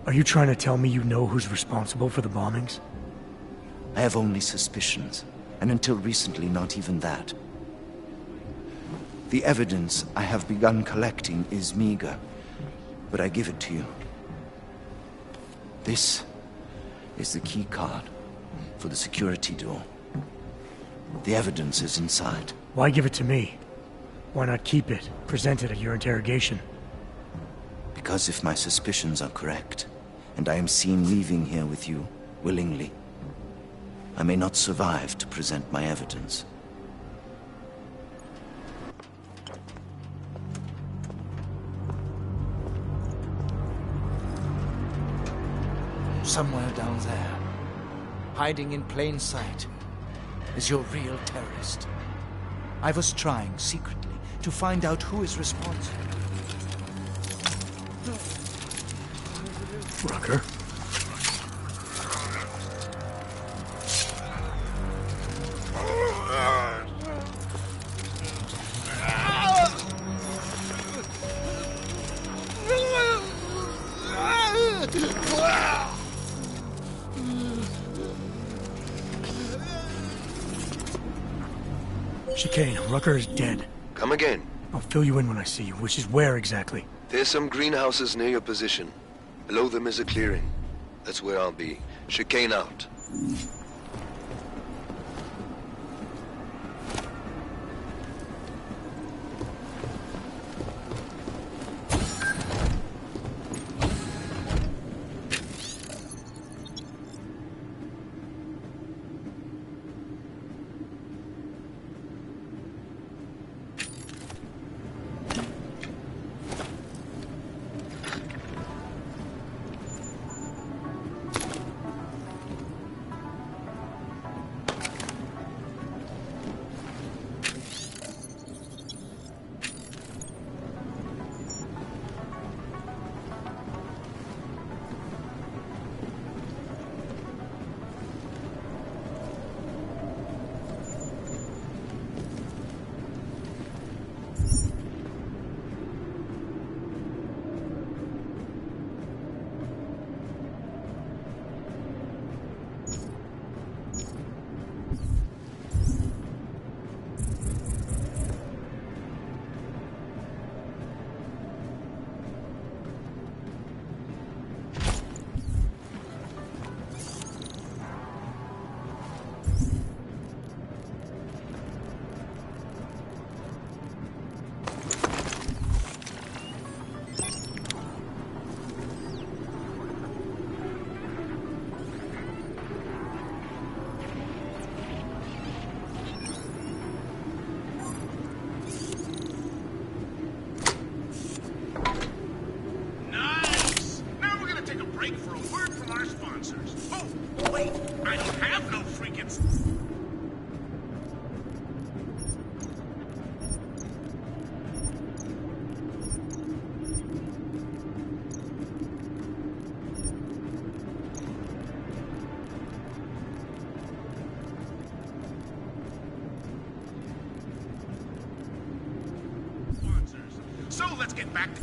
Are you trying to tell me you know who's responsible for the bombings? I have only suspicions, and until recently, not even that. The evidence I have begun collecting is meager, but I give it to you. This is the key card for the security door. The evidence is inside. Why give it to me? Why not keep it, present it at your interrogation? Because if my suspicions are correct, and I am seen leaving here with you willingly, I may not survive to present my evidence. Somewhere down there, hiding in plain sight, is your real terrorist. I was trying secretly to find out who is responsible. Rucker? Chicane, Rucker is dead. Come again. I'll fill you in when I see you, which is where exactly? There's some greenhouses near your position. Below them is a clearing. That's where I'll be. Chicane out. So let's get back to...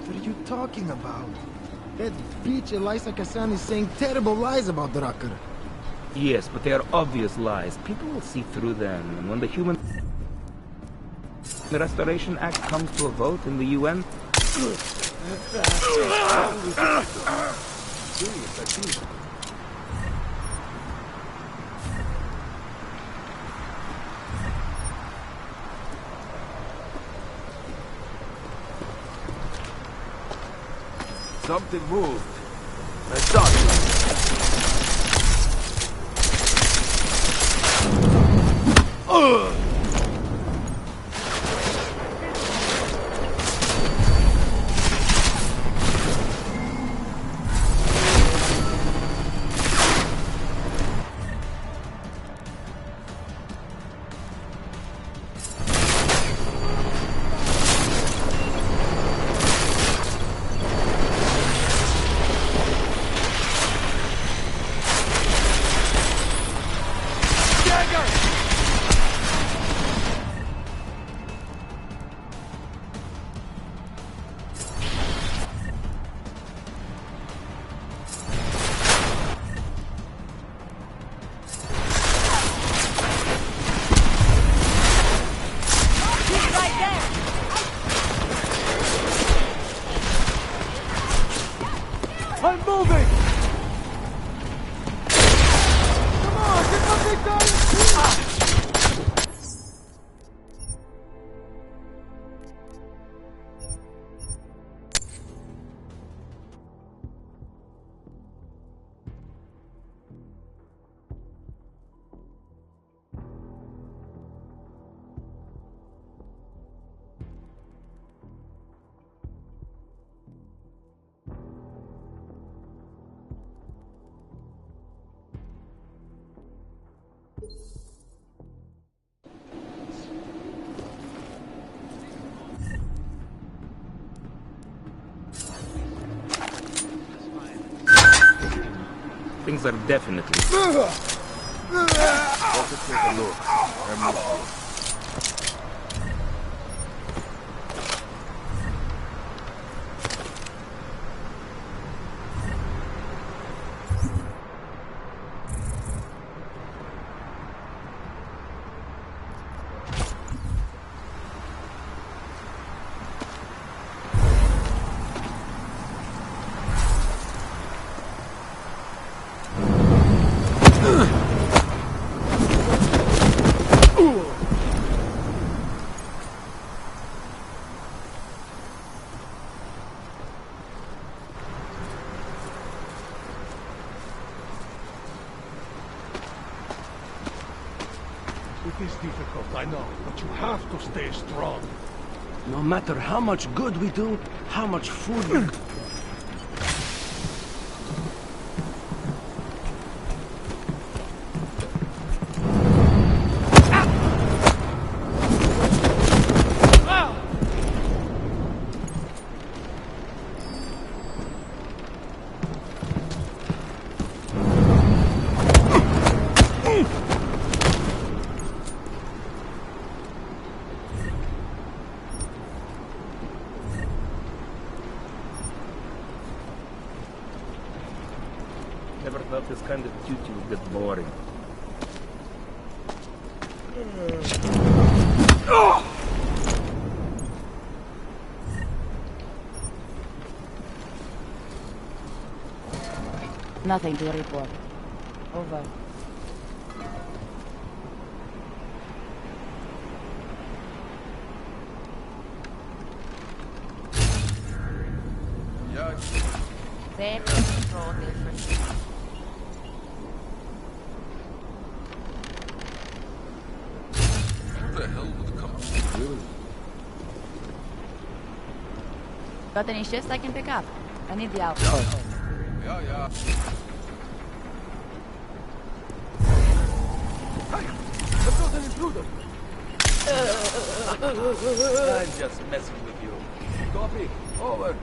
What are you talking about? That bitch Elisa Kassan is saying terrible lies about Drucker. Yes, but they are obvious lies. People will see through them, and when the Human Restoration Act comes to a vote in the UN... Something moved. I saw something. I'm moving! Come on, get my big guy! Things are definitely... Let's take a look. I'm with you. It is difficult, I know, but you have to stay strong. No matter how much good we do, how much food we... Never thought this kind of duty would get boring. Nothing to report. Over. Safe control different. What the hell would come up? Really? Got any shifts I can pick up? I need the outfit. Yeah. Hey! There goes an intruder! I'm just messing with you. Copy. Over.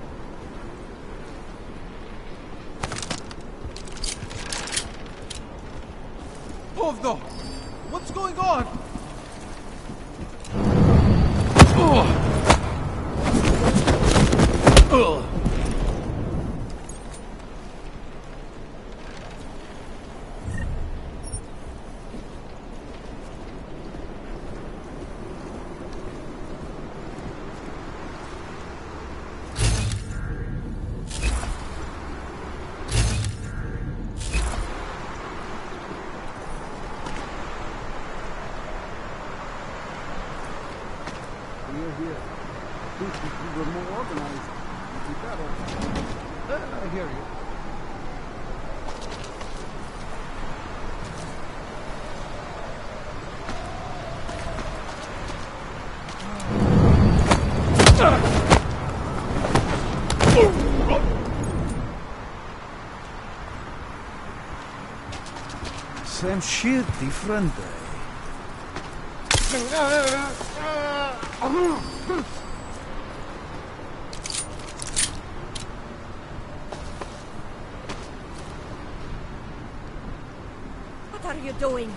Ovdo! What's going on? Here. I think if we were more organized, it'd be better. I hear you. Same shit, different day. What are you doing?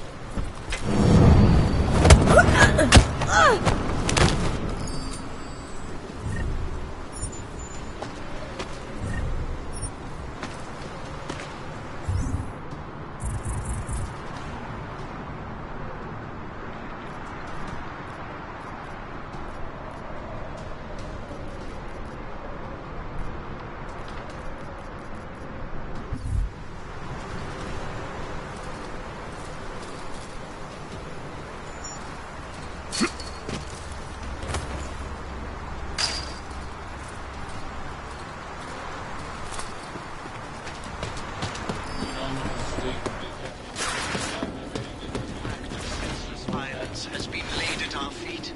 Violence has been laid at our feet.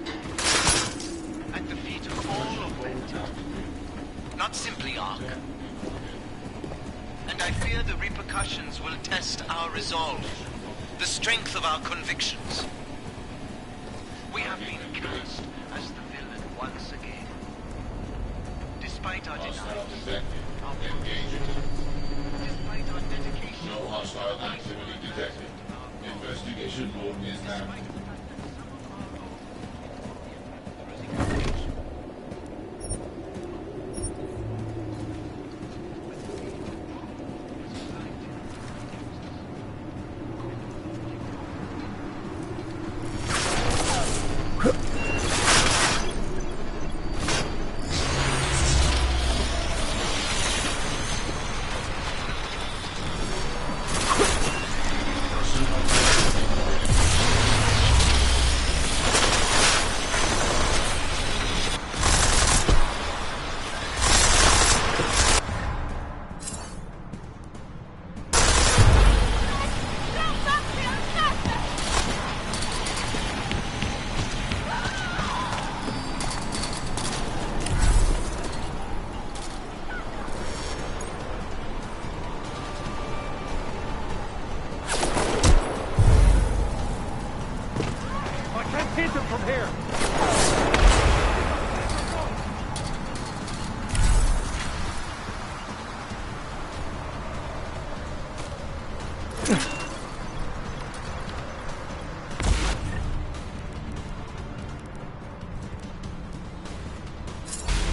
At the feet of all of mankind. Not simply Ark. And I fear the repercussions will test our resolve, the strength of our convictions. We have been cast as the villain once again. Despite our denials, our despite our dedication, no hostile activity detected. Investigation mode is now.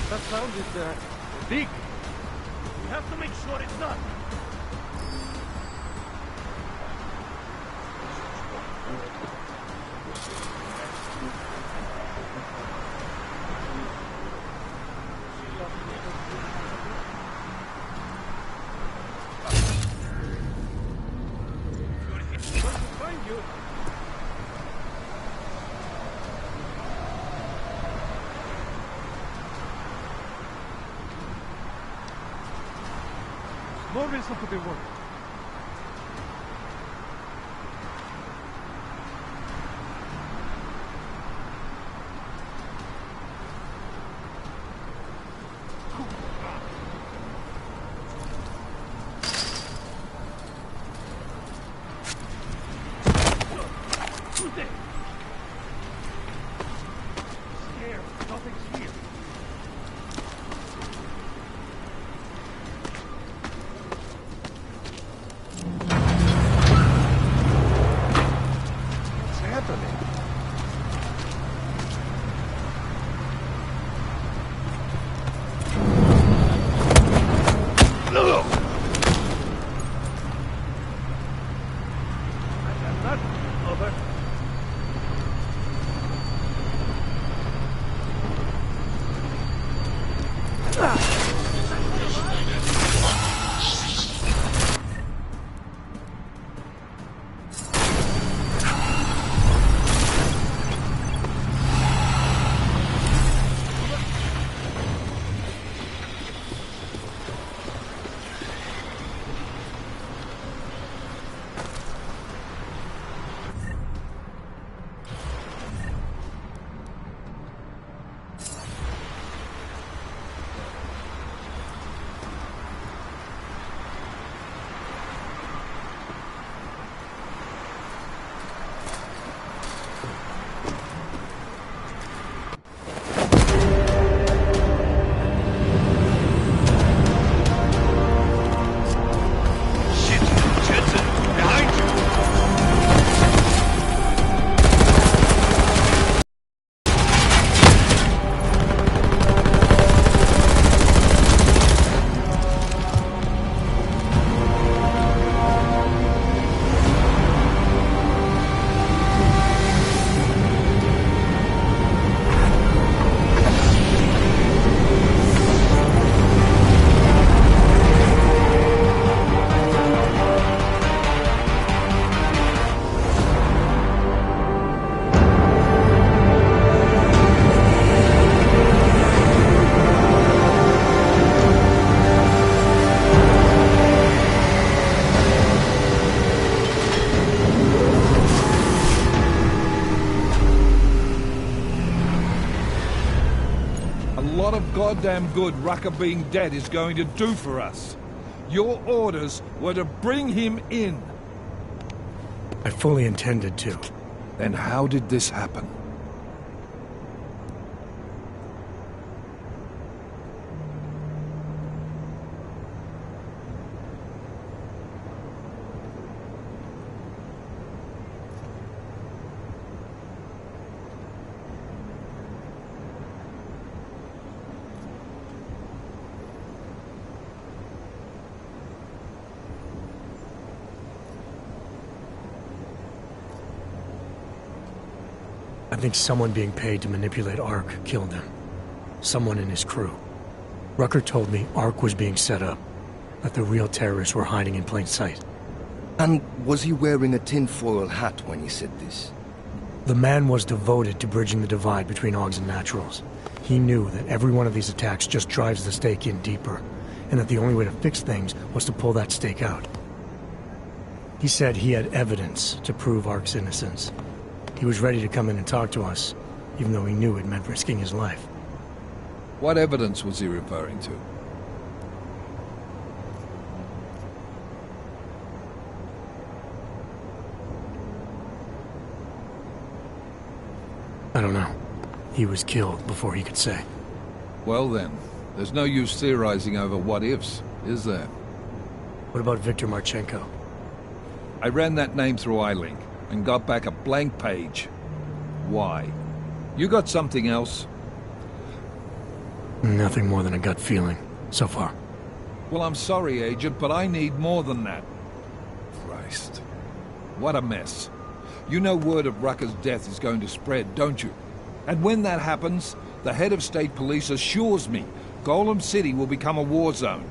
That sounded, big. We have to make sure it's not. Find you. No reason to be worried. Who's there? Scared. Nothing's here. goddamn good Rucker being dead is going to do for us. Your orders were to bring him in. I fully intended to. Then how did this happen? I think someone being paid to manipulate Ark killed him. Someone in his crew. Rucker told me Ark was being set up, that the real terrorists were hiding in plain sight. And was he wearing a tinfoil hat when he said this? The man was devoted to bridging the divide between Augs and Naturals. He knew that every one of these attacks just drives the stake in deeper, and that the only way to fix things was to pull that stake out. He said he had evidence to prove Ark's innocence. He was ready to come in and talk to us, even though he knew it meant risking his life. What evidence was he referring to? I don't know. He was killed before he could say. Well then, there's no use theorizing over what-ifs, is there? What about Viktor Marchenko? I ran that name through iLink and got back a blank page. Why? You got something else? Nothing more than a gut feeling, so far. Well, I'm sorry, Agent, but I need more than that. Christ. What a mess. You know word of Rucker's death is going to spread, don't you? And when that happens, the head of state police assures me Golem City will become a war zone.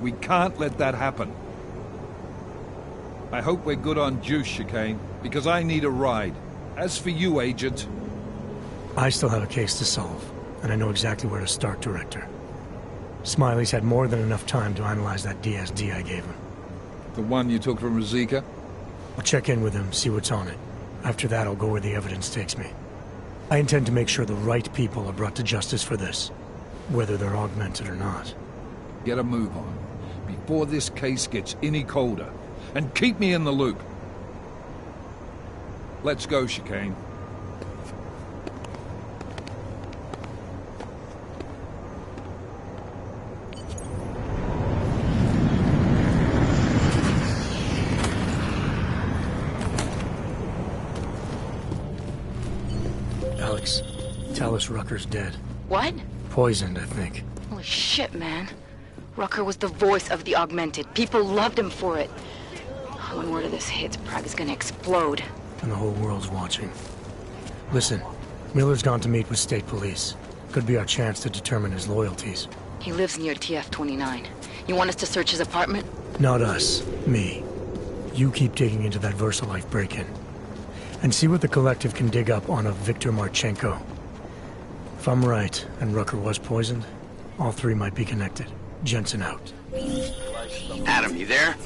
We can't let that happen. I hope we're good on juice, Chicane, because I need a ride. As for you, Agent... I still have a case to solve, and I know exactly where to start, Director. Smiley's had more than enough time to analyze that DSD I gave him. The one you took from Ruzika? I'll check in with him, see what's on it. After that, I'll go where the evidence takes me. I intend to make sure the right people are brought to justice for this, whether they're augmented or not. Get a move on, before this case gets any colder. And keep me in the loop. Let's go, Chicane. Alex, tell us Rucker's dead. What? Poisoned, I think. Holy shit, man. Rucker was the voice of the augmented. People loved him for it. When word of this hits, Prague is gonna explode. And the whole world's watching. Listen, Miller's gone to meet with state police. Could be our chance to determine his loyalties. He lives near TF-29. You want us to search his apartment? Not us. Me. You keep digging into that VersaLife break-in. And see what the Collective can dig up on a Viktor Marchenko. If I'm right, and Rucker was poisoned, all three might be connected. Jensen out. Adam, you there?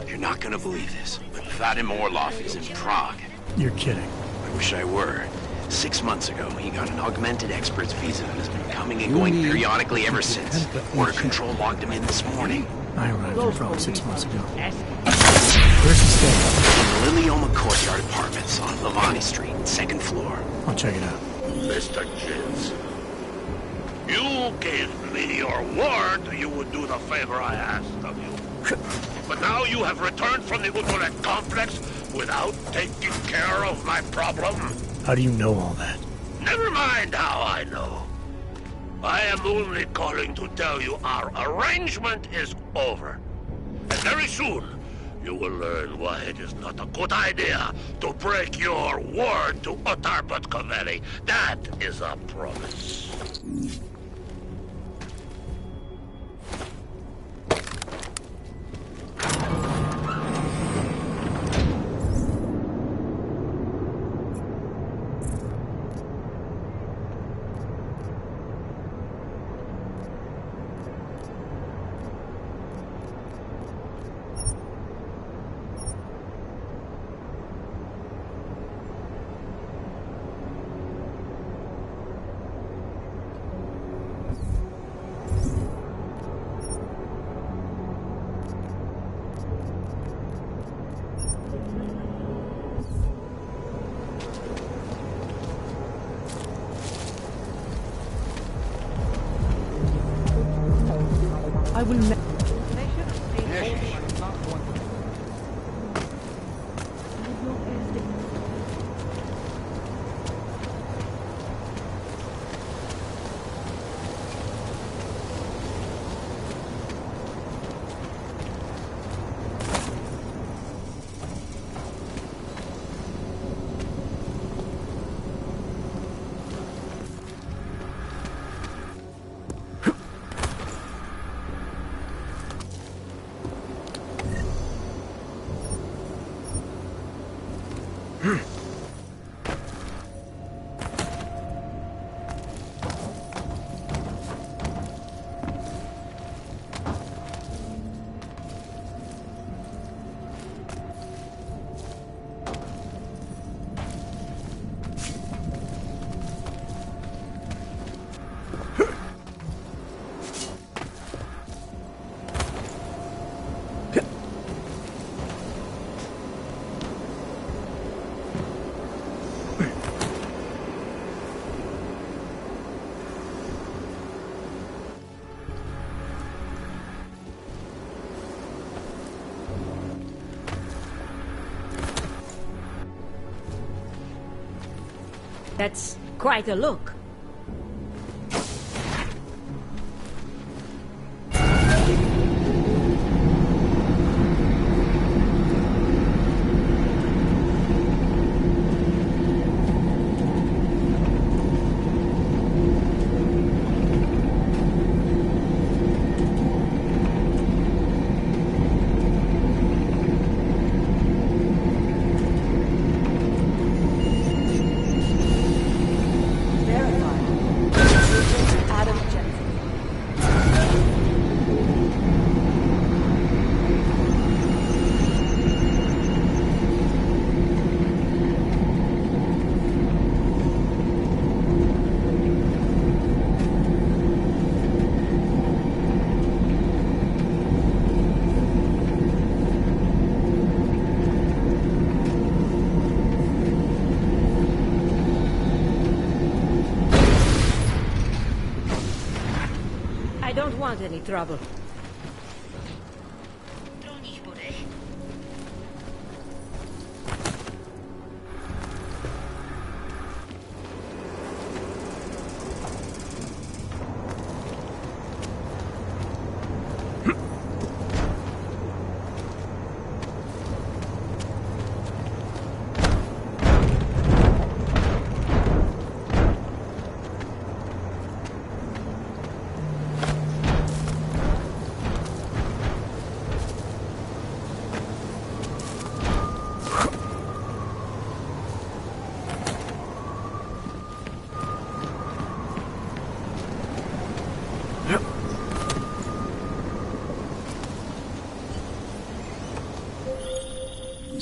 You're not gonna believe this, but Vadim Orlov is in Prague. You're kidding. I wish I were. 6 months ago, he got an augmented expert's visa and has been coming and going periodically ever since. Border Control logged him in this morning. I arrived in Prague 6 months ago. Where's he staying? In the Lilioma Courtyard Apartments on Lavani Street, 2nd floor. I'll check it out. Mr. Jins, you gave me your word you would do the favor I asked of you. But now you have returned from the Utrecht complex without taking care of my problem. How do you know all that? Never mind how I know. I am only calling to tell you our arrangement is over. And very soon, you will learn why it is not a good idea to break your word to Otar Butkoveli. That is a promise. I will... That's quite a look. I don't want any trouble.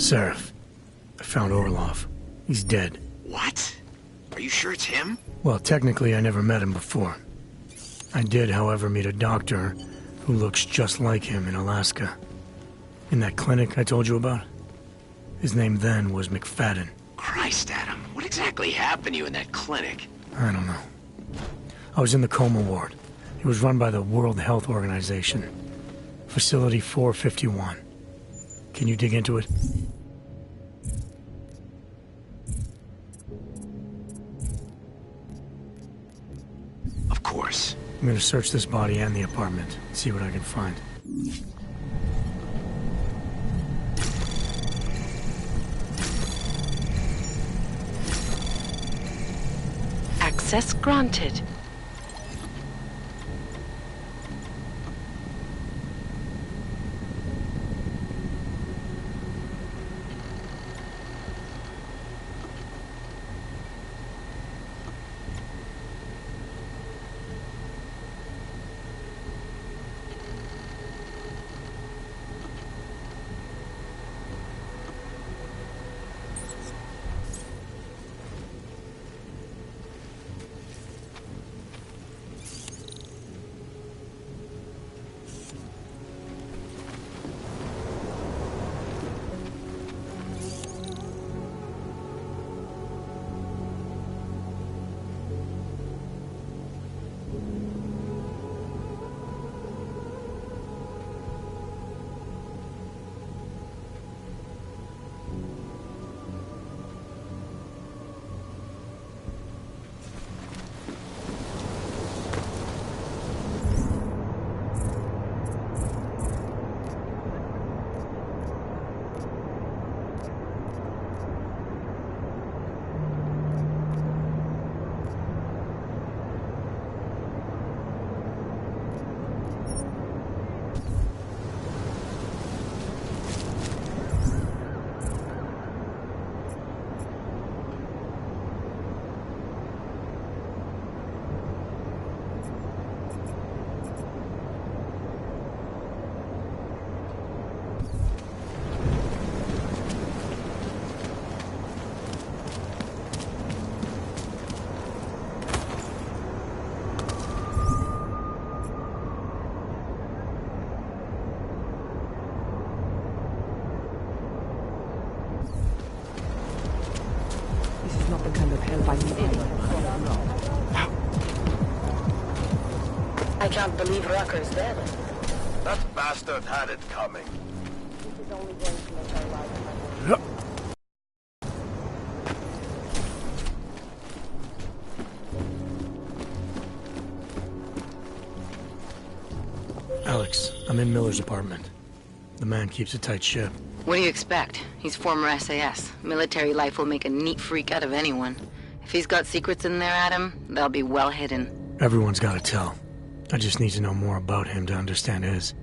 Seraph, I found Orlov. He's dead. What? Are you sure it's him? Well, technically I never met him before. I did, however, meet a doctor who looks just like him in Alaska. In that clinic I told you about. His name then was McFadden. Christ, Adam. What exactly happened to you in that clinic? I don't know. I was in the coma ward. It was run by the World Health Organization. Facility 451. Can you dig into it? Of course. I'm gonna search this body and the apartment, see what I can find. Access granted. him by city. I can't believe Rucker's dead. That bastard had it coming. This is only going to make our lives harder. Alex, I'm in Miller's apartment. The man keeps a tight ship. What do you expect? He's former SAS. Military life will make a neat freak out of anyone. If he's got secrets in there, Adam, they'll be well hidden. Everyone's got to tell. I just need to know more about him to understand his.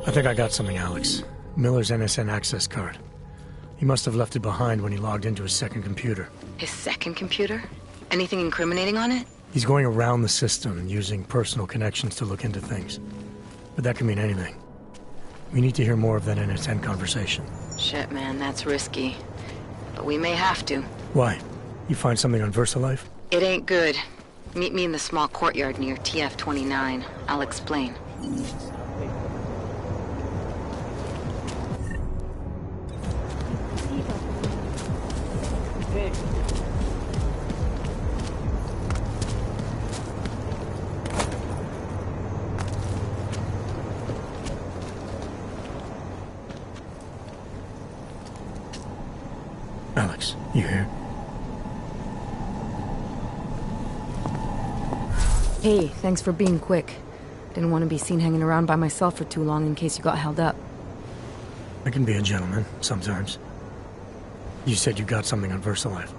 I think I got something, Alex. Miller's NSN access card. He must have left it behind when he logged into his second computer. His second computer? Anything incriminating on it? He's going around the system, using personal connections to look into things. But that can mean anything. We need to hear more of that NSN conversation. Shit, man, that's risky. But we may have to. Why? You find something on VersaLife? It ain't good. Meet me in the small courtyard near TF-29. I'll explain. Alex, you here? Hey, thanks for being quick. Didn't want to be seen hanging around by myself for too long in case you got held up. I can be a gentleman, sometimes. You said you got something on VersaLife.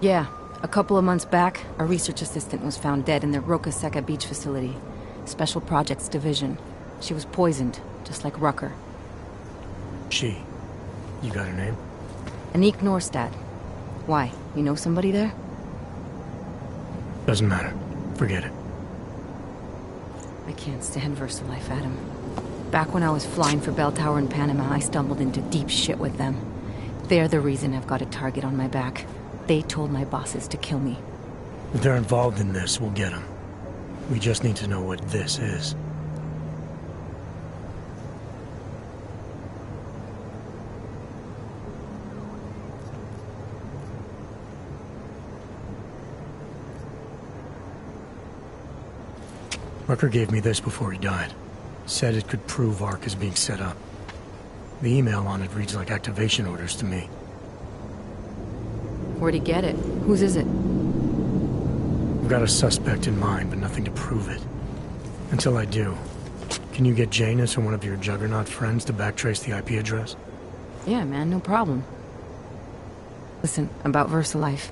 Yeah, a couple of months back, a research assistant was found dead in the Roca Seca beach facility. Special Projects Division. She was poisoned, just like Rucker. She. You got her name? Anique Norstad. Why? You know somebody there? Doesn't matter. Forget it. I can't stand VersaLife, Adam. Back when I was flying for Bell Tower in Panama, I stumbled into deep shit with them. They're the reason I've got a target on my back. They told my bosses to kill me. If they're involved in this, we'll get them. We just need to know what this is. Rucker gave me this before he died. Said it could prove ARC is being set up. The email on it reads like activation orders to me. Where'd he get it? Whose is it? I've got a suspect in mind, but nothing to prove it. Until I do, can you get Janus or one of your Juggernaut friends to backtrace the IP address? Yeah, man, no problem. Listen, about VersaLife.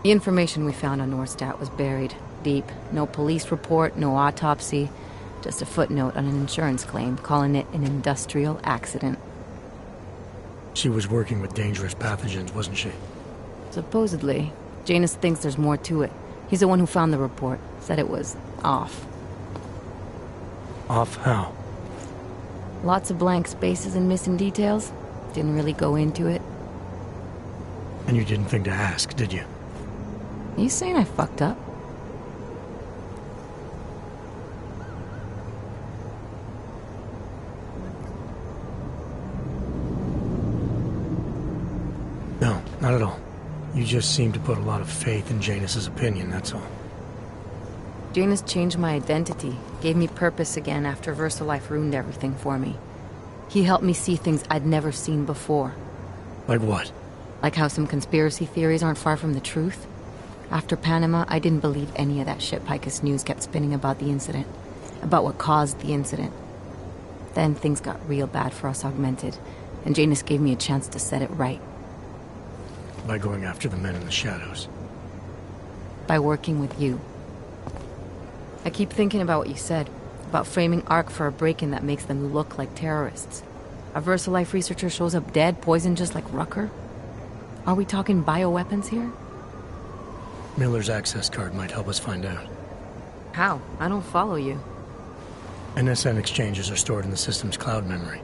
The information we found on Norstad was buried deep. No police report, no autopsy. Just a footnote on an insurance claim, calling it an industrial accident. She was working with dangerous pathogens, wasn't she? Supposedly. Janus thinks there's more to it. He's the one who found the report. Said it was off. Off how? Lots of blank spaces and missing details. Didn't really go into it. And you didn't think to ask, did you? You saying I fucked up? No, not at all. You just seem to put a lot of faith in Janus's opinion, that's all. Janus changed my identity, gave me purpose again after VersaLife ruined everything for me. He helped me see things I'd never seen before. Like what? Like how some conspiracy theories aren't far from the truth. After Panama, I didn't believe any of that shit Picus News kept spinning about the incident. About what caused the incident. Then things got real bad for us Augmented, and Janus gave me a chance to set it right. By going after the men in the shadows. By working with you. I keep thinking about what you said, about framing ARC for a break-in that makes them look like terrorists. A VersaLife researcher shows up dead, poisoned just like Rucker? Are we talking bioweapons here? Miller's access card might help us find out. How? I don't follow you. NSN exchanges are stored in the system's cloud memory.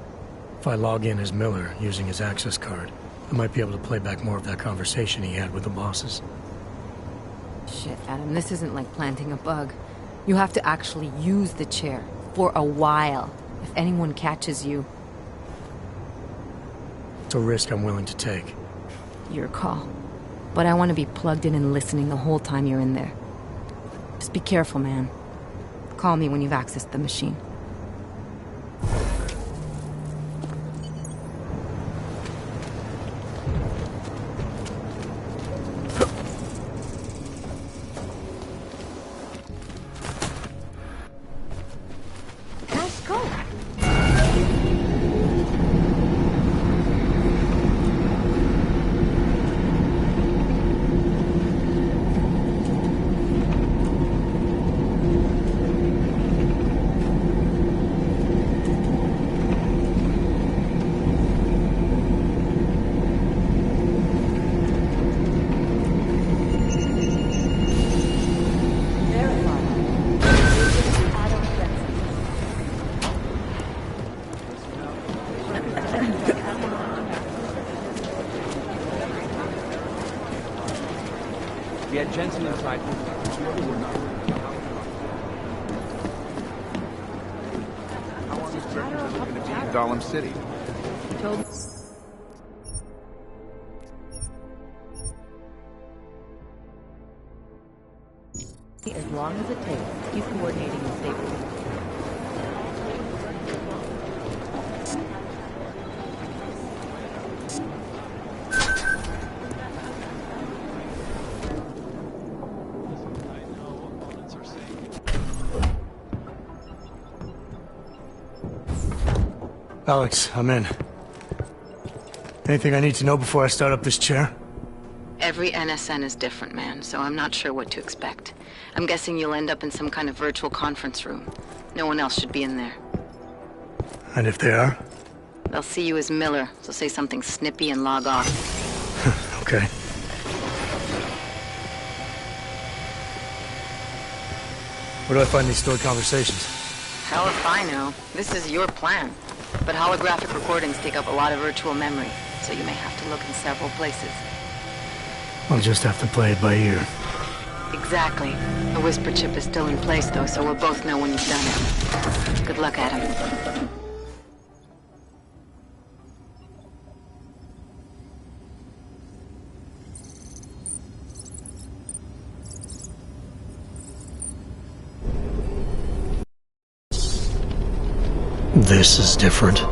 If I log in as Miller using his access card, I might be able to play back more of that conversation he had with the bosses. Shit, Adam, this isn't like planting a bug. You have to actually use the chair. For a while. If anyone catches you. It's a risk I'm willing to take. Your call. But I want to be plugged in and listening the whole time you're in there. Just be careful, man. Call me when you've accessed the machine. We had Jensen inside. How long is Breckenridge looking to be in Dahlem City? As long as it takes, keep coordinating the safety. Alex, I'm in. Anything I need to know before I start up this chair? Every NSN is different, man, so I'm not sure what to expect. I'm guessing you'll end up in some kind of virtual conference room. No one else should be in there. And if they are? They'll see you as Miller, so say something snippy and log off. Okay. Where do I find these stored conversations? Hell if I know. This is your plan. But holographic recordings take up a lot of virtual memory, so you may have to look in several places. I'll just have to play it by ear. Exactly. The whisper chip is still in place, though, so we'll both know when you've done it. Good luck, Adam. This is different.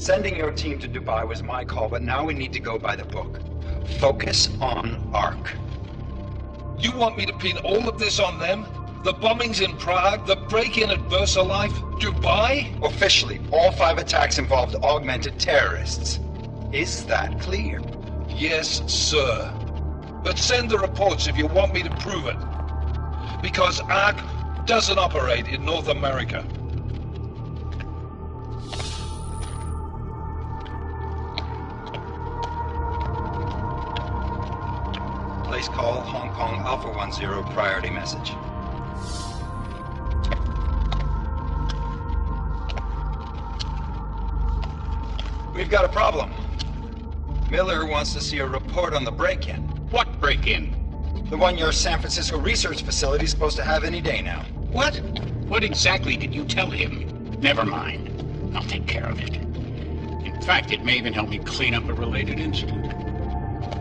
Sending your team to Dubai was my call, but now we need to go by the book. Focus on Ark. You want me to pin all of this on them? The bombings in Prague, the break-in at VersaLife, Dubai? Officially, all 5 attacks involved augmented terrorists. Is that clear? Yes, sir. But send the reports if you want me to prove it. Because Ark doesn't operate in North America. Place call Hong Kong Alpha 10 priority message. We've got a problem. Miller wants to see a report on the break-in. What break-in? The one your San Francisco research facility is supposed to have any day now. What? What exactly did you tell him? Never mind. I'll take care of it. In fact, it may even help me clean up a related incident.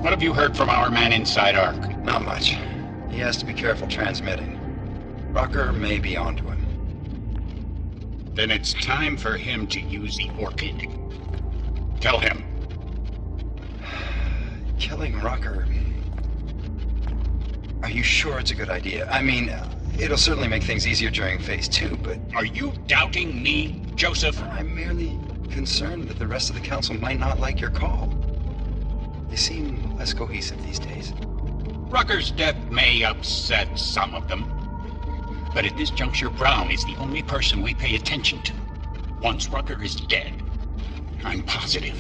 What have you heard from our man inside Ark? Not much. He has to be careful transmitting. Rucker may be onto him. Then it's time for him to use the Orchid. Tell him. Killing Rucker... Are you sure it's a good idea? I mean, it'll certainly make things easier during Phase 2, but... Are you doubting me, Joseph? I'm merely concerned that the rest of the Council might not like your call. They seem less cohesive these days. Rucker's death may upset some of them. But at this juncture, Brown is the only person we pay attention to. Once Rucker is dead, I'm positive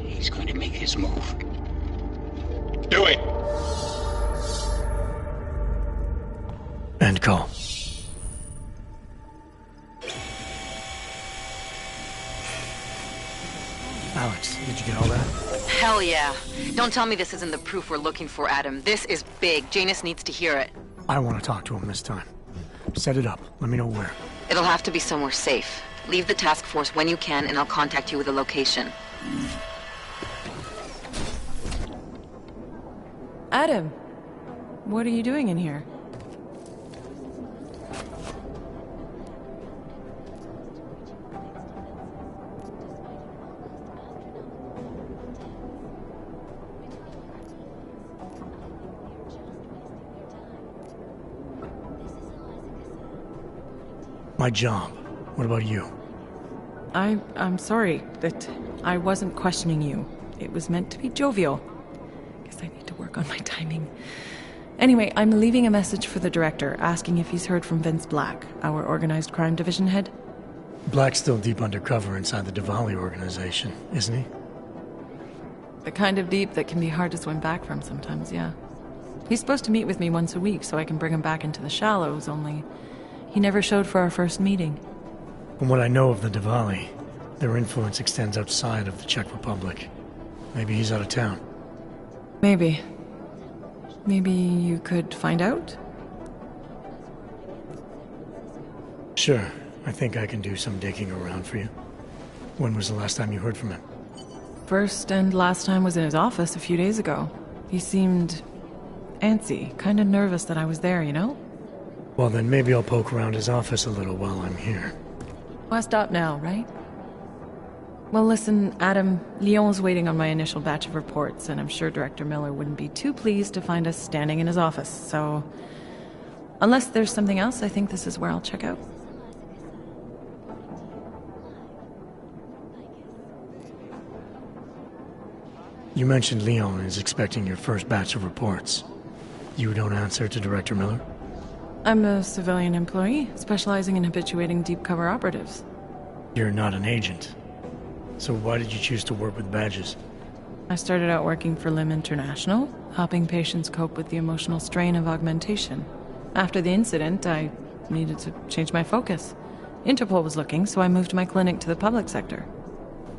he's going to make his move. Do it! End call. Alex, did you get all that? Hell yeah. Don't tell me this isn't the proof we're looking for, Adam. This is big. Janus needs to hear it. I want to talk to him this time. Set it up. Let me know where. It'll have to be somewhere safe. Leave the task force when you can, and I'll contact you with a location. Adam, what are you doing in here? My job. What about you? I'm sorry that I wasn't questioning you. It was meant to be jovial. Guess I need to work on my timing. Anyway, I'm leaving a message for the director, asking if he's heard from Vince Black, our organized crime division head. Black's still deep undercover inside the Diwali organization, isn't he? The kind of deep that can be hard to swim back from sometimes, yeah. He's supposed to meet with me once a week so I can bring him back into the shallows, only he never showed for our first meeting. From what I know of the Diwali, their influence extends outside of the Czech Republic. Maybe he's out of town. Maybe. Maybe you could find out? Sure. I think I can do some digging around for you. When was the last time you heard from him? First and last time was in his office a few days ago. He seemed antsy, kind of nervous that I was there, you know? Well, then maybe I'll poke around his office a little while I'm here. Why stop now, right? Well, listen, Adam, Lyon's waiting on my initial batch of reports, and I'm sure Director Miller wouldn't be too pleased to find us standing in his office, so... Unless there's something else, I think this is where I'll check out. You mentioned Leon is expecting your first batch of reports. You don't answer to Director Miller? I'm a civilian employee, specializing in habituating deep cover operatives. You're not an agent. So why did you choose to work with badges? I started out working for LIM International, helping patients cope with the emotional strain of augmentation. After the incident, I needed to change my focus. Interpol was looking, so I moved my clinic to the public sector.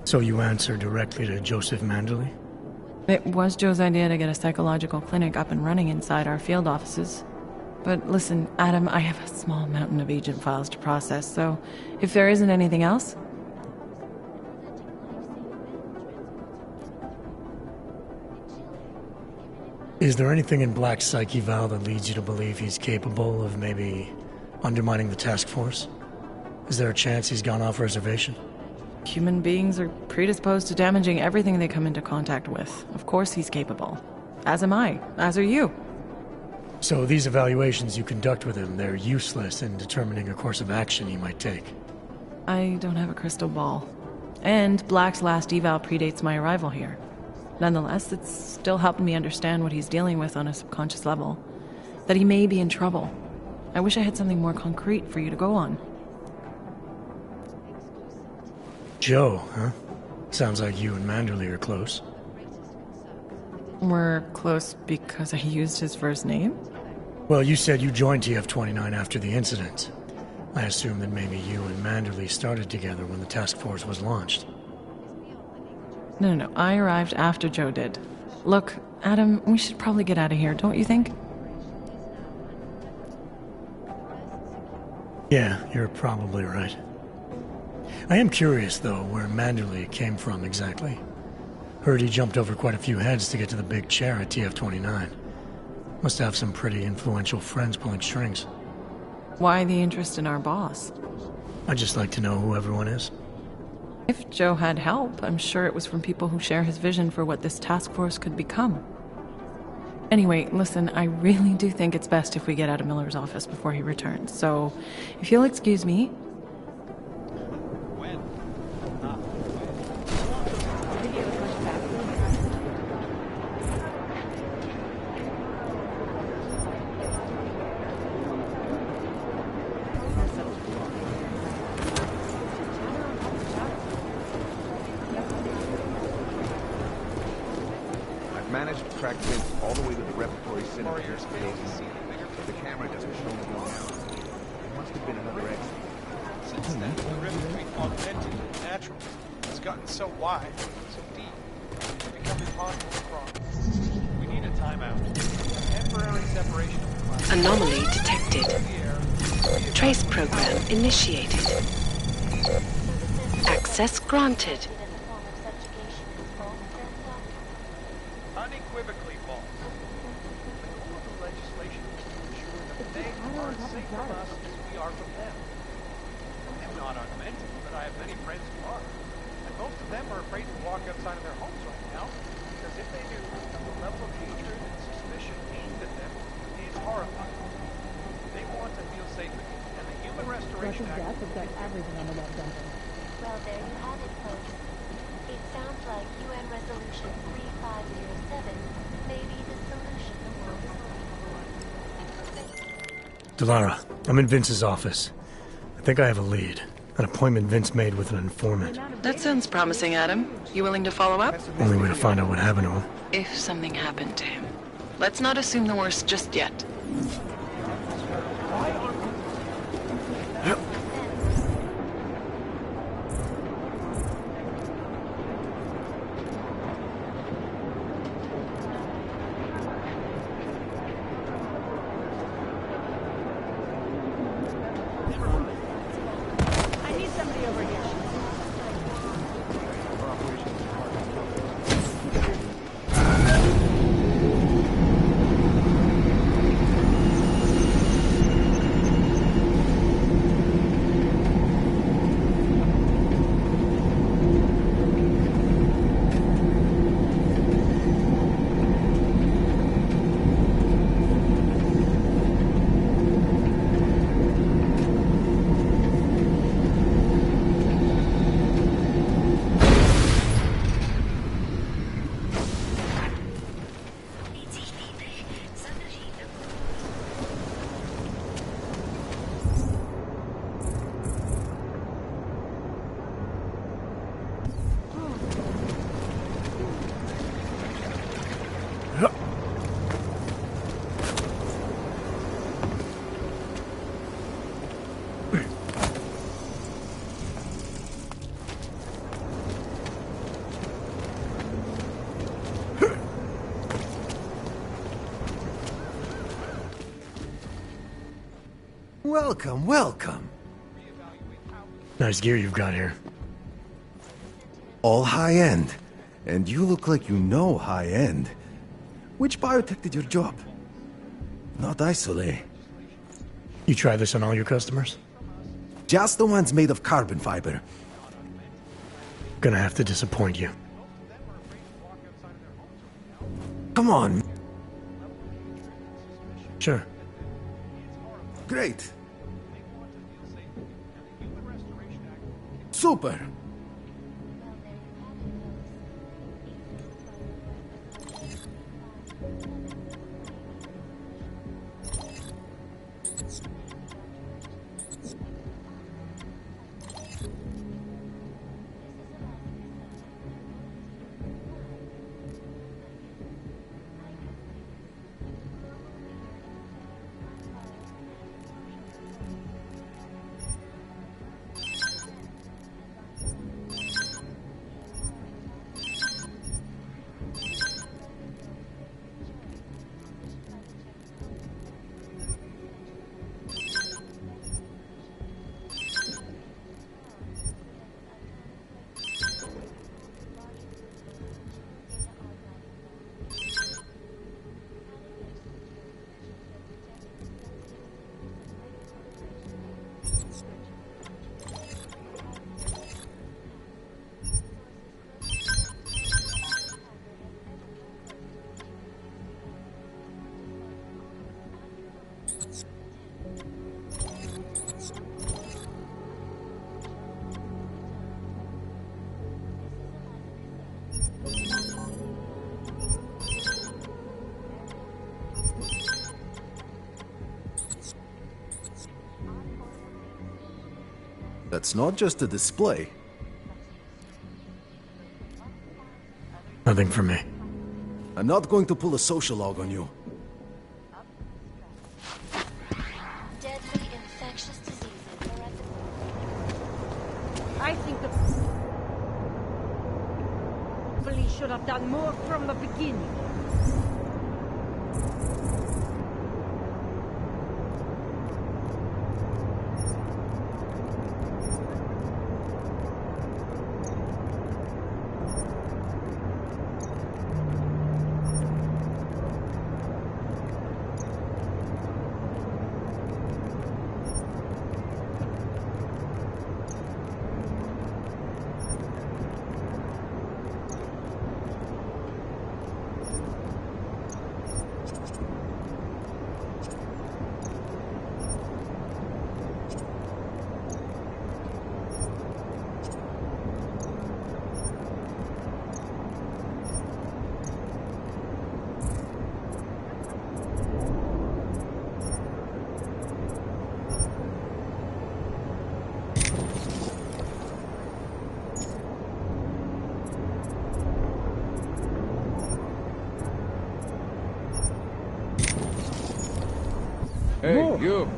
So you answer directly to Joseph Manderley? It was Joe's idea to get a psychological clinic up and running inside our field offices. But listen, Adam, I have a small mountain of agent files to process, so if there isn't anything else... Is there anything in Black's psyche, Val, that leads you to believe he's capable of maybe undermining the task force? Is there a chance he's gone off reservation? Human beings are predisposed to damaging everything they come into contact with. Of course he's capable. As am I. As are you. So these evaluations you conduct with him, they're useless in determining a course of action he might take. I don't have a crystal ball. And Black's last eval predates my arrival here. Nonetheless, it's still helping me understand what he's dealing with on a subconscious level. That he may be in trouble. I wish I had something more concrete for you to go on. Joe, huh? Sounds like you and Manderley are close. We're close because I used his first name? Well, you said you joined TF-29 after the incident. I assume that maybe you and Manderley started together when the task force was launched. No. I arrived after Joe did. Look, Adam, we should probably get out of here, don't you think? Yeah, you're probably right. I am curious, though, where Manderley came from exactly. Heard he jumped over quite a few heads to get to the big chair at TF-29. Must have some pretty influential friends pulling strings. Why the interest in our boss? I'd just like to know who everyone is. If Joe had help, I'm sure it was from people who share his vision for what this task force could become. Anyway, listen, I really do think it's best if we get out of Miller's office before he returns, so if you'll excuse me... Managed to track Vince all the way to the repertory center. The camera doesn't show him going out. There must have been another exit. Since then, the rift between augmented and natural has gotten so wide, so deep, it's become impossible to cross. We need a timeout. A temporary separation of the class. Anomaly detected. Trace program initiated. Access granted. Unequivocally false. The goal of the legislation is to ensure that they are as safe from us as we are from them. I am not augmented, but I have many friends who are. And most of them are afraid to walk outside of their homes right now, because if they do, the level of hatred and suspicion aimed at them is horrifying. They want to feel safe again, and the Human Restoration Act... Well, there you have it, folks. It sounds like UN Resolution 3507 may be the solution the world is looking for. Delara, I'm in Vince's office. I think I have a lead. An appointment Vince made with an informant. That sounds promising, Adam. You willing to follow up? Only way to find out what happened to him. If something happened to him. Let's not assume the worst just yet. Welcome, welcome. Nice gear you've got here. All high-end. And you look like you know high-end. Which biotech did your job? Not isolate. You try this on all your customers? Just the ones made of carbon fiber. Gonna have to disappoint you. Come on. Sure. Great. Super. That's not just a display. Nothing for me. I'm not going to pull a social log on you. Deadly infectious diseases are at the... I think the police should have done more from the beginning. Hey, you!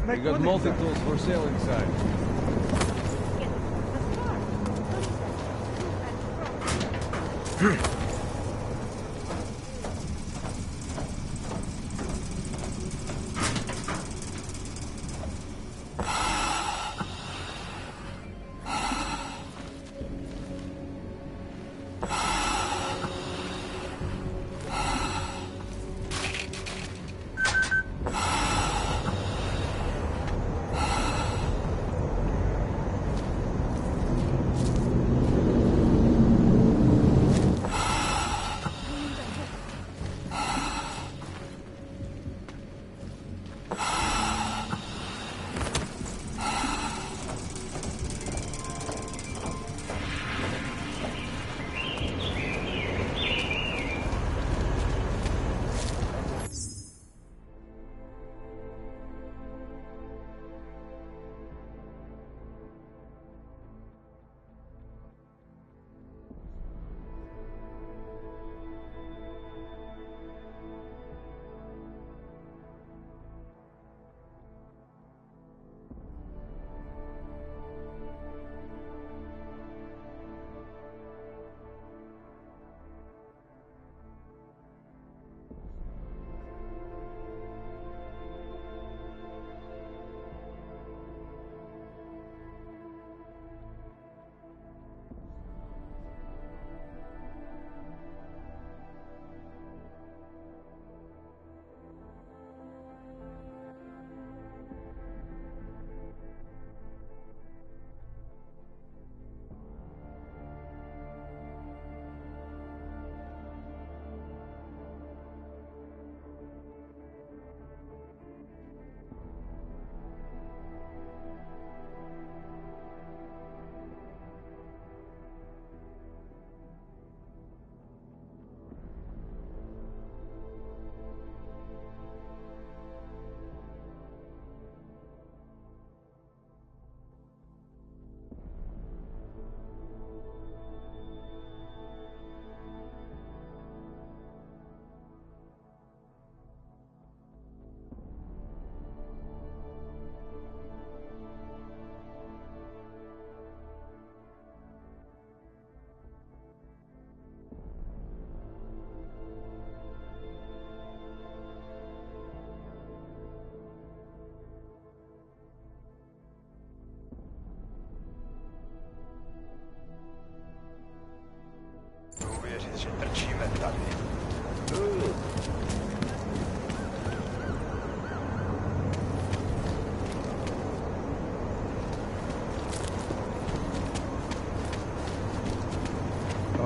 We got multi-tools for sale inside.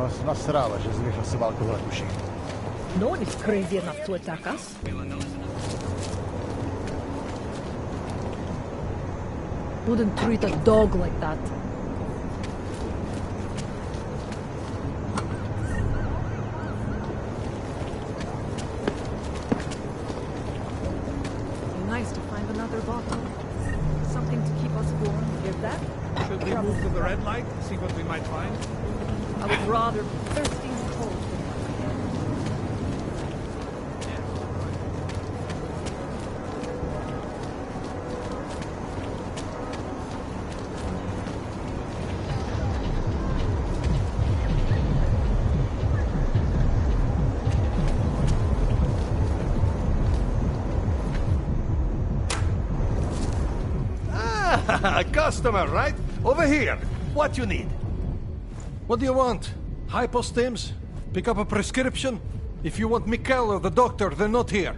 Вас насрало, že zvěř se válkové duši. No one is crazy enough to attack us. Wouldn't treat a dog like that. Nice to find another bottle. Something to keep us warm. Hear that? Should we move to the red light, see what we might find? I would rather be thirsty and cold. A customer, right? Over here. What you need? What do you want? Hypostims? Pick up a prescription? If you want Mikkel or the doctor, they're not here.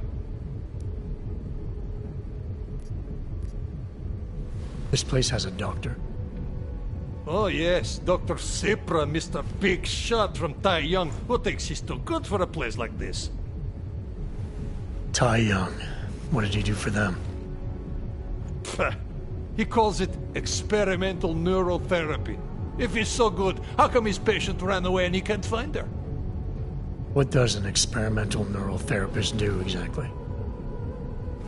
This place has a doctor. Oh yes, Dr. Sipra, Mr. Big Shot from Tai Young. Who thinks he's too good for a place like this? Tai Young. What did he do for them? Pfft. He calls it experimental neurotherapy. If he's so good, how come his patient ran away and he can't find her? What does an experimental neural therapist do exactly?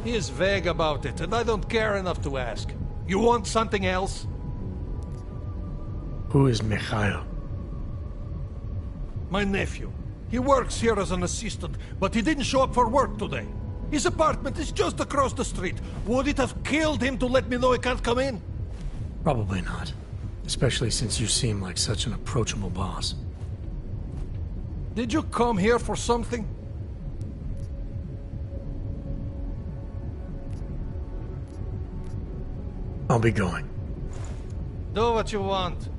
He is vague about it, and I don't care enough to ask. You want something else? Who is Mikhail? My nephew. He works here as an assistant, but he didn't show up for work today. His apartment is just across the street. Would it have killed him to let me know he can't come in? Probably not. Especially since you seem like such an approachable boss. Did you come here for something? I'll be going. Do what you want.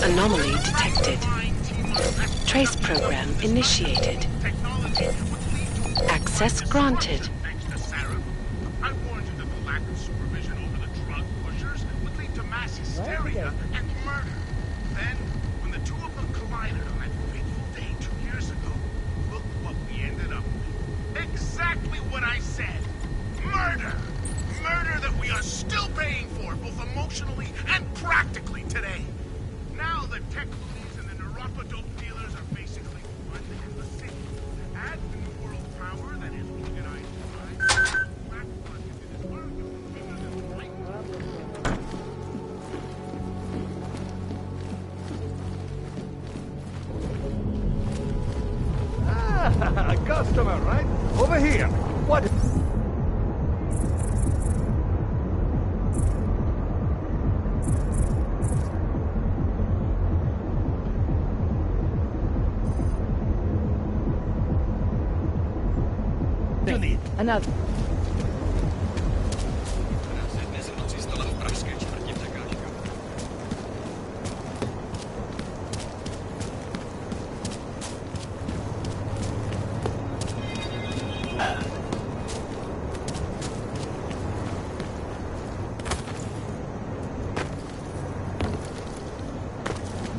Anomaly detected. Trace program initiated. Access granted. I warned you that the lack of supervision over the drug pushers would lead to mass hysteria and murder. Then, when the two of them collided on that fateful day 2 years ago, look what we ended up with. Exactly what I said. Murder! Murder that we are still paying for, both emotionally and practically today. Now the tech loonies and the neuropadope dealers are basically one in the city. Add the new world power that is organized crime. A customer, right? Over here. What? You need another.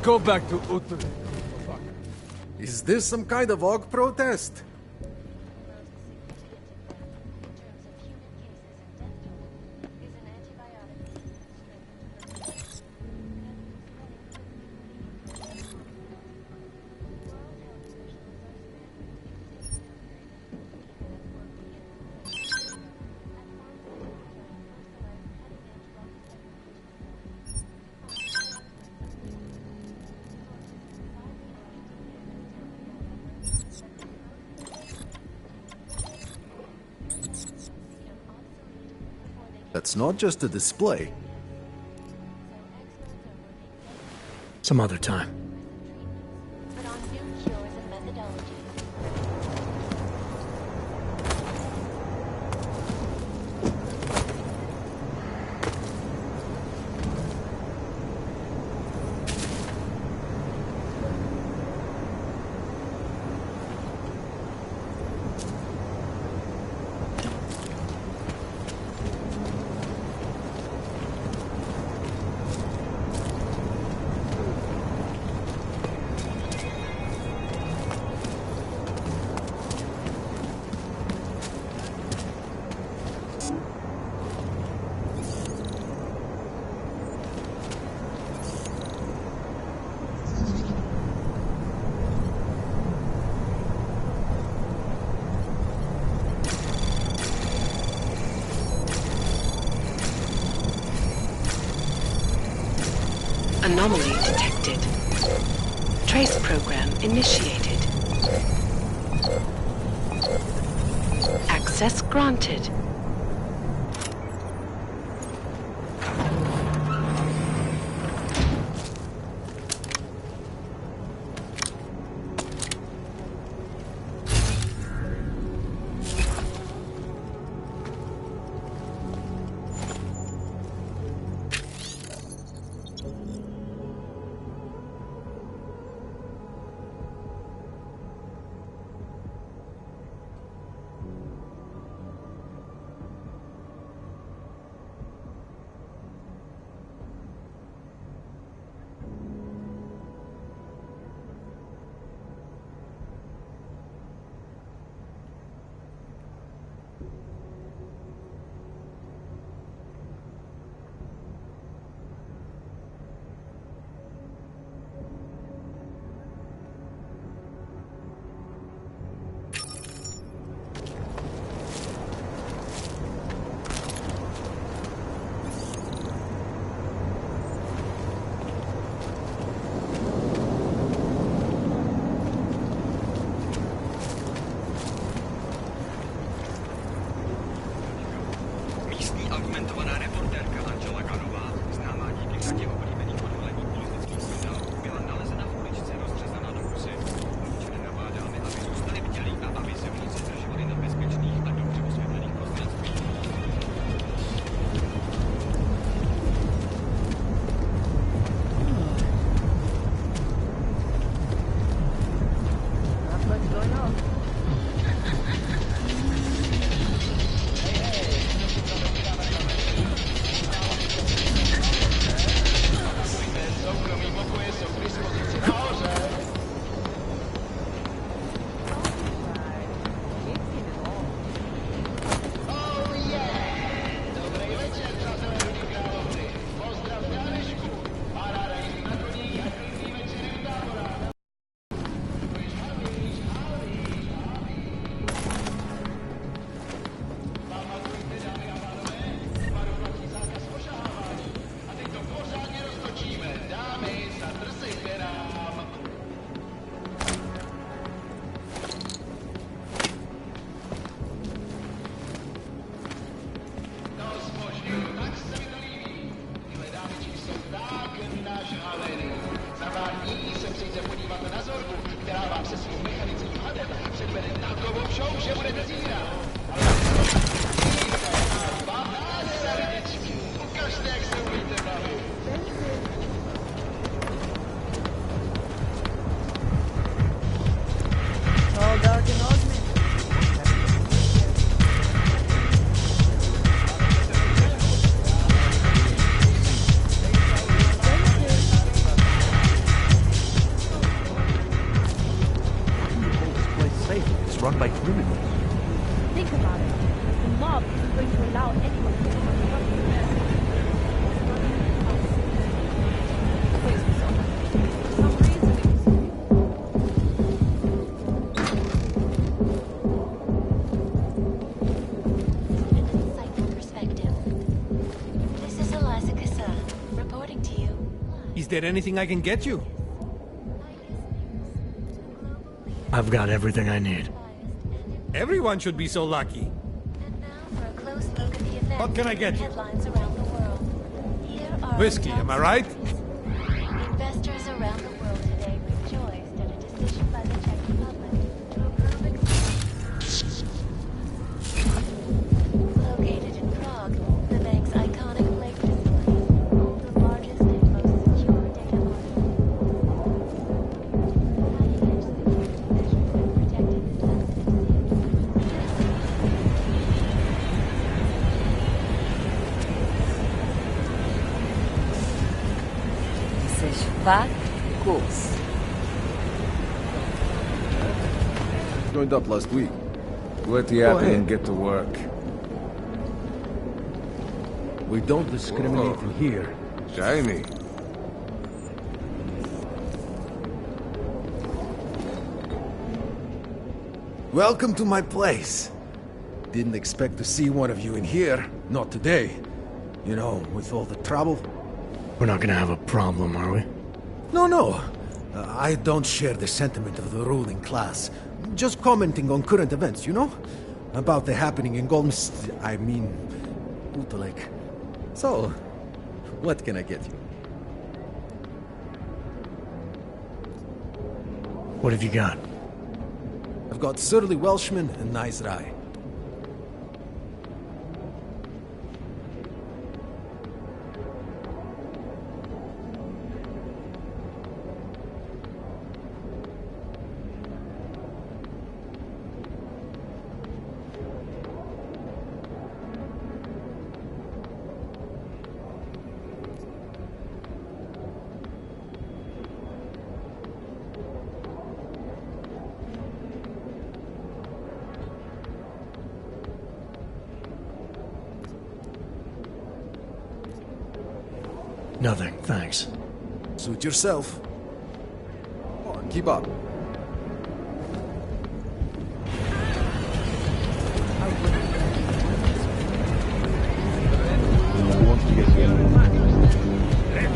Go back to Utrecht. Is this some kind of AUG protest? That's not just a display. Some other time. But on new cures and methodologies. Anomaly detected. Trace program initiated. Access granted. by criminals. Think about it. The mob isn't going to allow anyone to come on Insightful perspective. This is Eliza Kassa, reporting to you. Is there anything I can get you? I've got everything I need. Everyone should be so lucky. For a close look at the events What can I get you? headlines around the world. Here are Whiskey, am I right? investors around the world today rejoiced at a decision by the Czech Republic to approve located in Prague, the bank's iconic Blake facility holds the largest and most secure data Jesteś fat kus. Joined up last week. Let the apple and get to work. We don't discriminate in here. Shiny. Welcome to my place. Didn't expect to see one of you in here. Not today. You know, with all the trouble. We're not gonna have a problem, are we? No. I don't share the sentiment of the ruling class. Just commenting on current events, you know? About the happening in Utolek. So, what can I get you? What have you got? I've got surly Welshman and nice rye. Nothing, thanks. Suit yourself. Come on, keep up.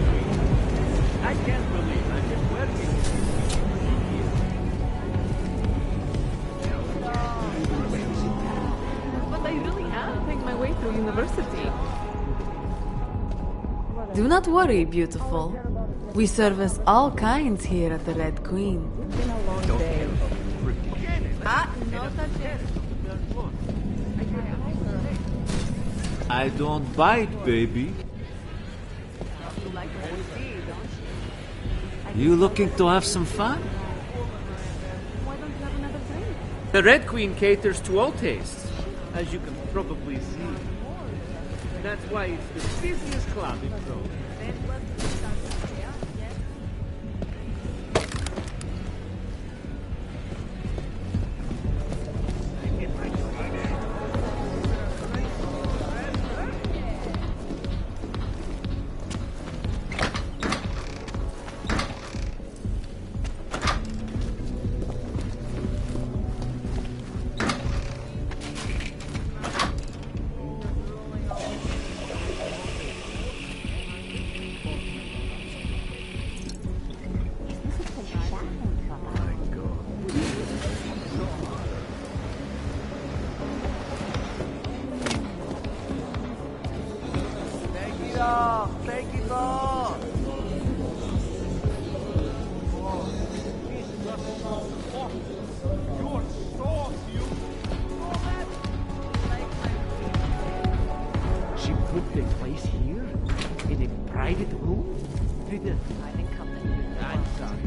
I can't believe I've been working. But I really am paying my way through university. Do not worry, beautiful. We service all kinds here at the Red Queen. It's been a long day. I don't bite, baby. You looking to have some fun? The Red Queen caters to all tastes, as you can probably see. That's why it's the busiest club in Rome. Take it off! She put the place here? In a private room? With a hiding company? I'm sorry.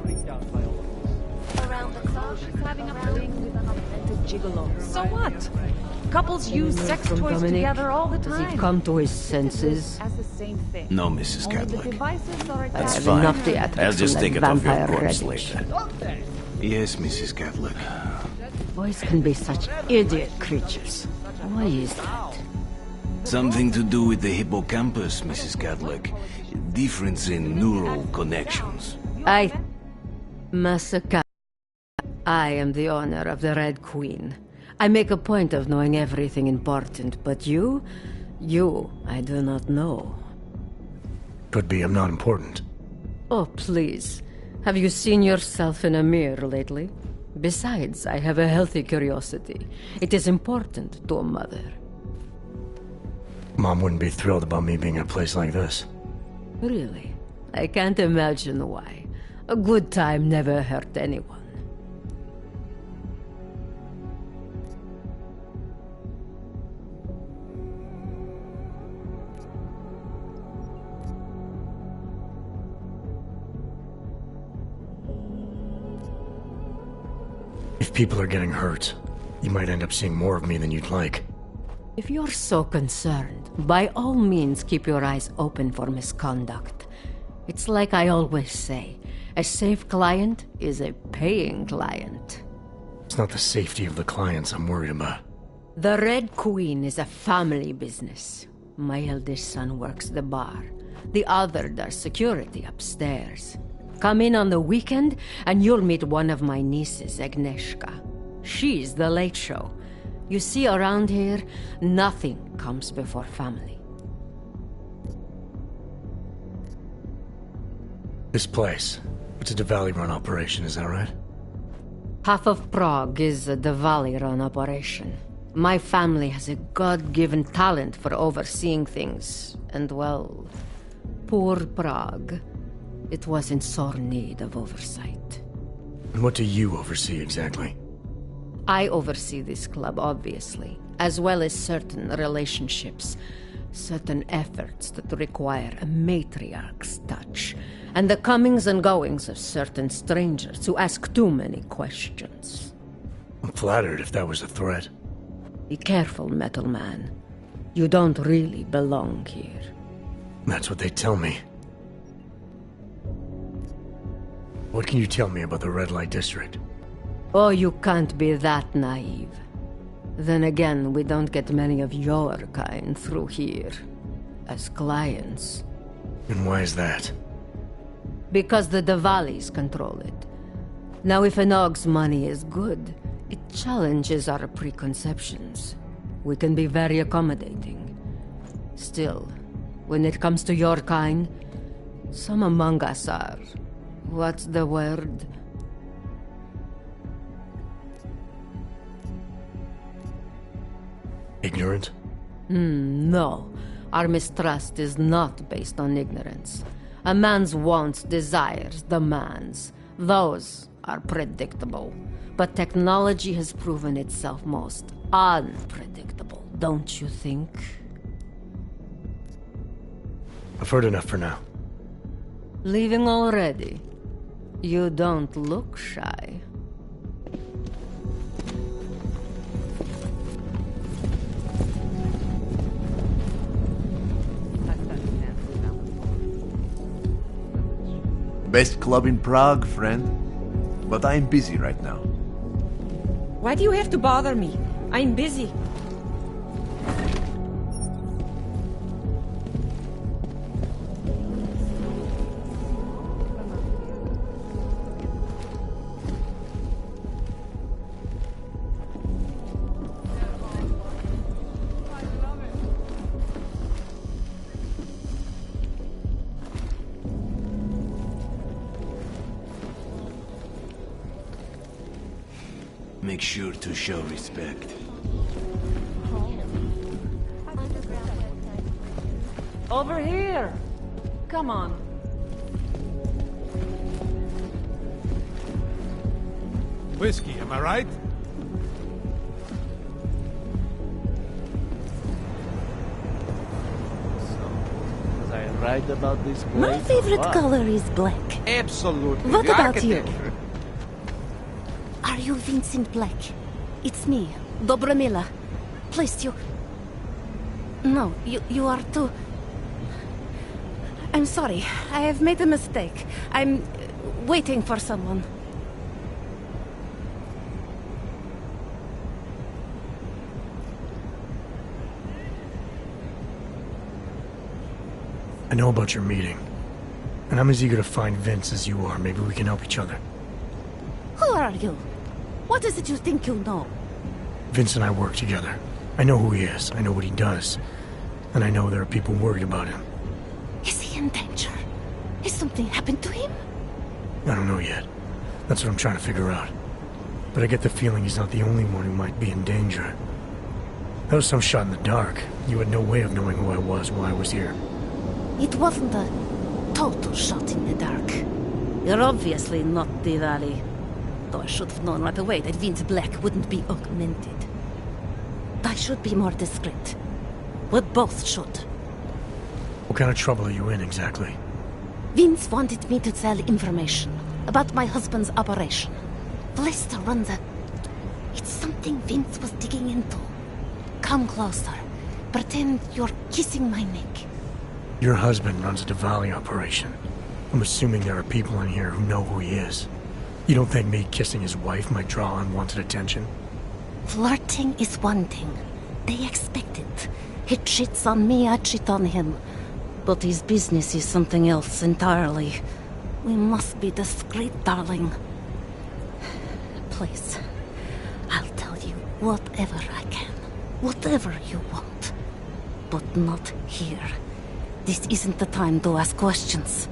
Freaked out by all of this. Around the clock, She's having a fling with an authentic gigolo. So what? Couples use sex From toys Dominic. together all the Does time. he come to his senses? As the same thing. No, Mrs. Only the Catholic. devices are I That's have fine. enough theatrics I'll just to take let it off your vampire corpse reddish. later. Yes, Mrs. Catholic. Boys can be such idiot creatures. Why is that? Something to do with the hippocampus, Mrs. Cadlick. Difference in neural connections. Master I am the owner of the Red Queen. I make a point of knowing everything important, but you, I do not know. Could be I'm not important. Oh, please. Have you seen yourself in a mirror lately? Besides, I have a healthy curiosity. It is important to a mother. Mom wouldn't be thrilled about me being in a place like this. Really? I can't imagine why. A good time never hurt anyone. If people are getting hurt, you might end up seeing more of me than you'd like. If you're so concerned, by all means keep your eyes open for misconduct. It's like I always say, a safe client is a paying client. It's not the safety of the clients I'm worried about. The Red Queen is a family business. My eldest son works the bar. The other does security upstairs. Come in on the weekend, and you'll meet one of my nieces, Agnieszka. She's the late show. You see, around here, nothing comes before family. This place, it's a Diwali-run operation, is that right? Half of Prague is a Diwali-run operation. My family has a God-given talent for overseeing things, and well, poor Prague. It was in sore need of oversight. And what do you oversee exactly? I oversee this club, obviously, as well as certain relationships, certain efforts that require a matriarch's touch, and the comings and goings of certain strangers who ask too many questions. I'm flattered if that was a threat. Be careful, Metal Man. You don't really belong here. That's what they tell me. What can you tell me about the Red Light District? Oh, you can't be that naive. Then again, we don't get many of your kind through here. As clients. And why is that? Because the Diwalis control it. Now, if an Og's money is good, it challenges our preconceptions. We can be very accommodating. Still, when it comes to your kind, some among us are... what's the word? Ignorant? No. Our mistrust is not based on ignorance. A man's wants, desires, demands. Those are predictable. But technology has proven itself most unpredictable, don't you think? I've heard enough for now. Leaving already? You don't look shy. Best club in Prague, friend. But I'm busy right now. Why do you have to bother me? I'm busy. Make sure to show respect. Over here! Come on. Whiskey, am I right? Was I right about this place? My favorite color is black. Absolutely. What The about you? architecture. Are you Vincent Black? It's me, Dobromila. Please, you... No, you are too... I'm sorry. I have made a mistake. I'm waiting for someone. I know about your meeting. And I'm as eager to find Vince as you are. Maybe we can help each other. Who are you? What is it you think you know? Vince and I work together. I know who he is. I know what he does. And I know there are people worried about him. Is he in danger? Has something happened to him? I don't know yet. That's what I'm trying to figure out. But I get the feeling he's not the only one who might be in danger. That was some shot in the dark. You had no way of knowing who I was while I was here. It wasn't a total shot in the dark. You're obviously not the Valley. Though I should have known right away that Vince Black wouldn't be augmented. I should be more discreet. We both should. What kind of trouble are you in, exactly? Vince wanted me to sell information about my husband's operation. Lester runs a... It's something Vince was digging into. Come closer. Pretend you're kissing my neck. Your husband runs a Diwali operation. I'm assuming there are people in here who know who he is. You don't think me kissing his wife might draw unwanted attention? Flirting is one thing. They expect it. He cheats on me, I cheat on him. But his business is something else entirely. We must be discreet, darling. Please, I'll tell you whatever I can. Whatever you want. But not here. This isn't the time to ask questions.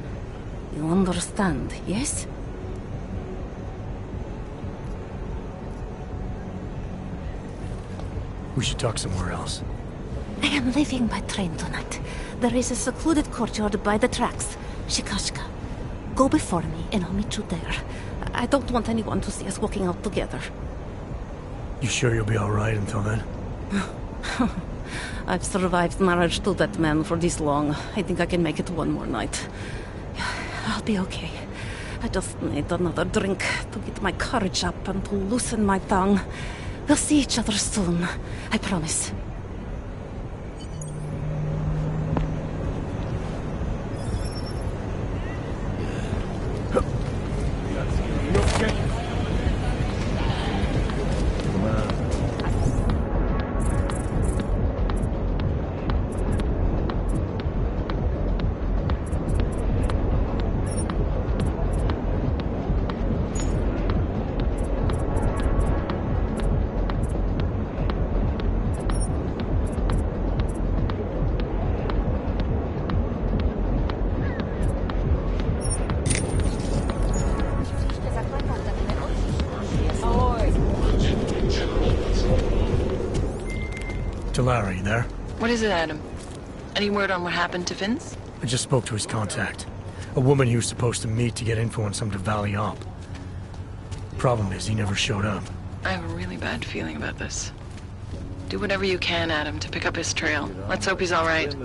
You understand, yes? We should talk somewhere else. I am leaving by train tonight. There is a secluded courtyard by the tracks. Shikashka. Go before me and I'll meet you there. I don't want anyone to see us walking out together. You sure you'll be alright until then? I've survived marriage to that man for this long. I think I can make it one more night. I'll be okay. I just need another drink to get my courage up and to loosen my tongue. We'll see each other soon. I promise. Larry, you there? What is it, Adam? Any word on what happened to Vince? I just spoke to his contact. A woman he was supposed to meet to get info on some Diwali op. Problem is, he never showed up. I have a really bad feeling about this. Do whatever you can, Adam, to pick up his trail. Let's hope he's all right.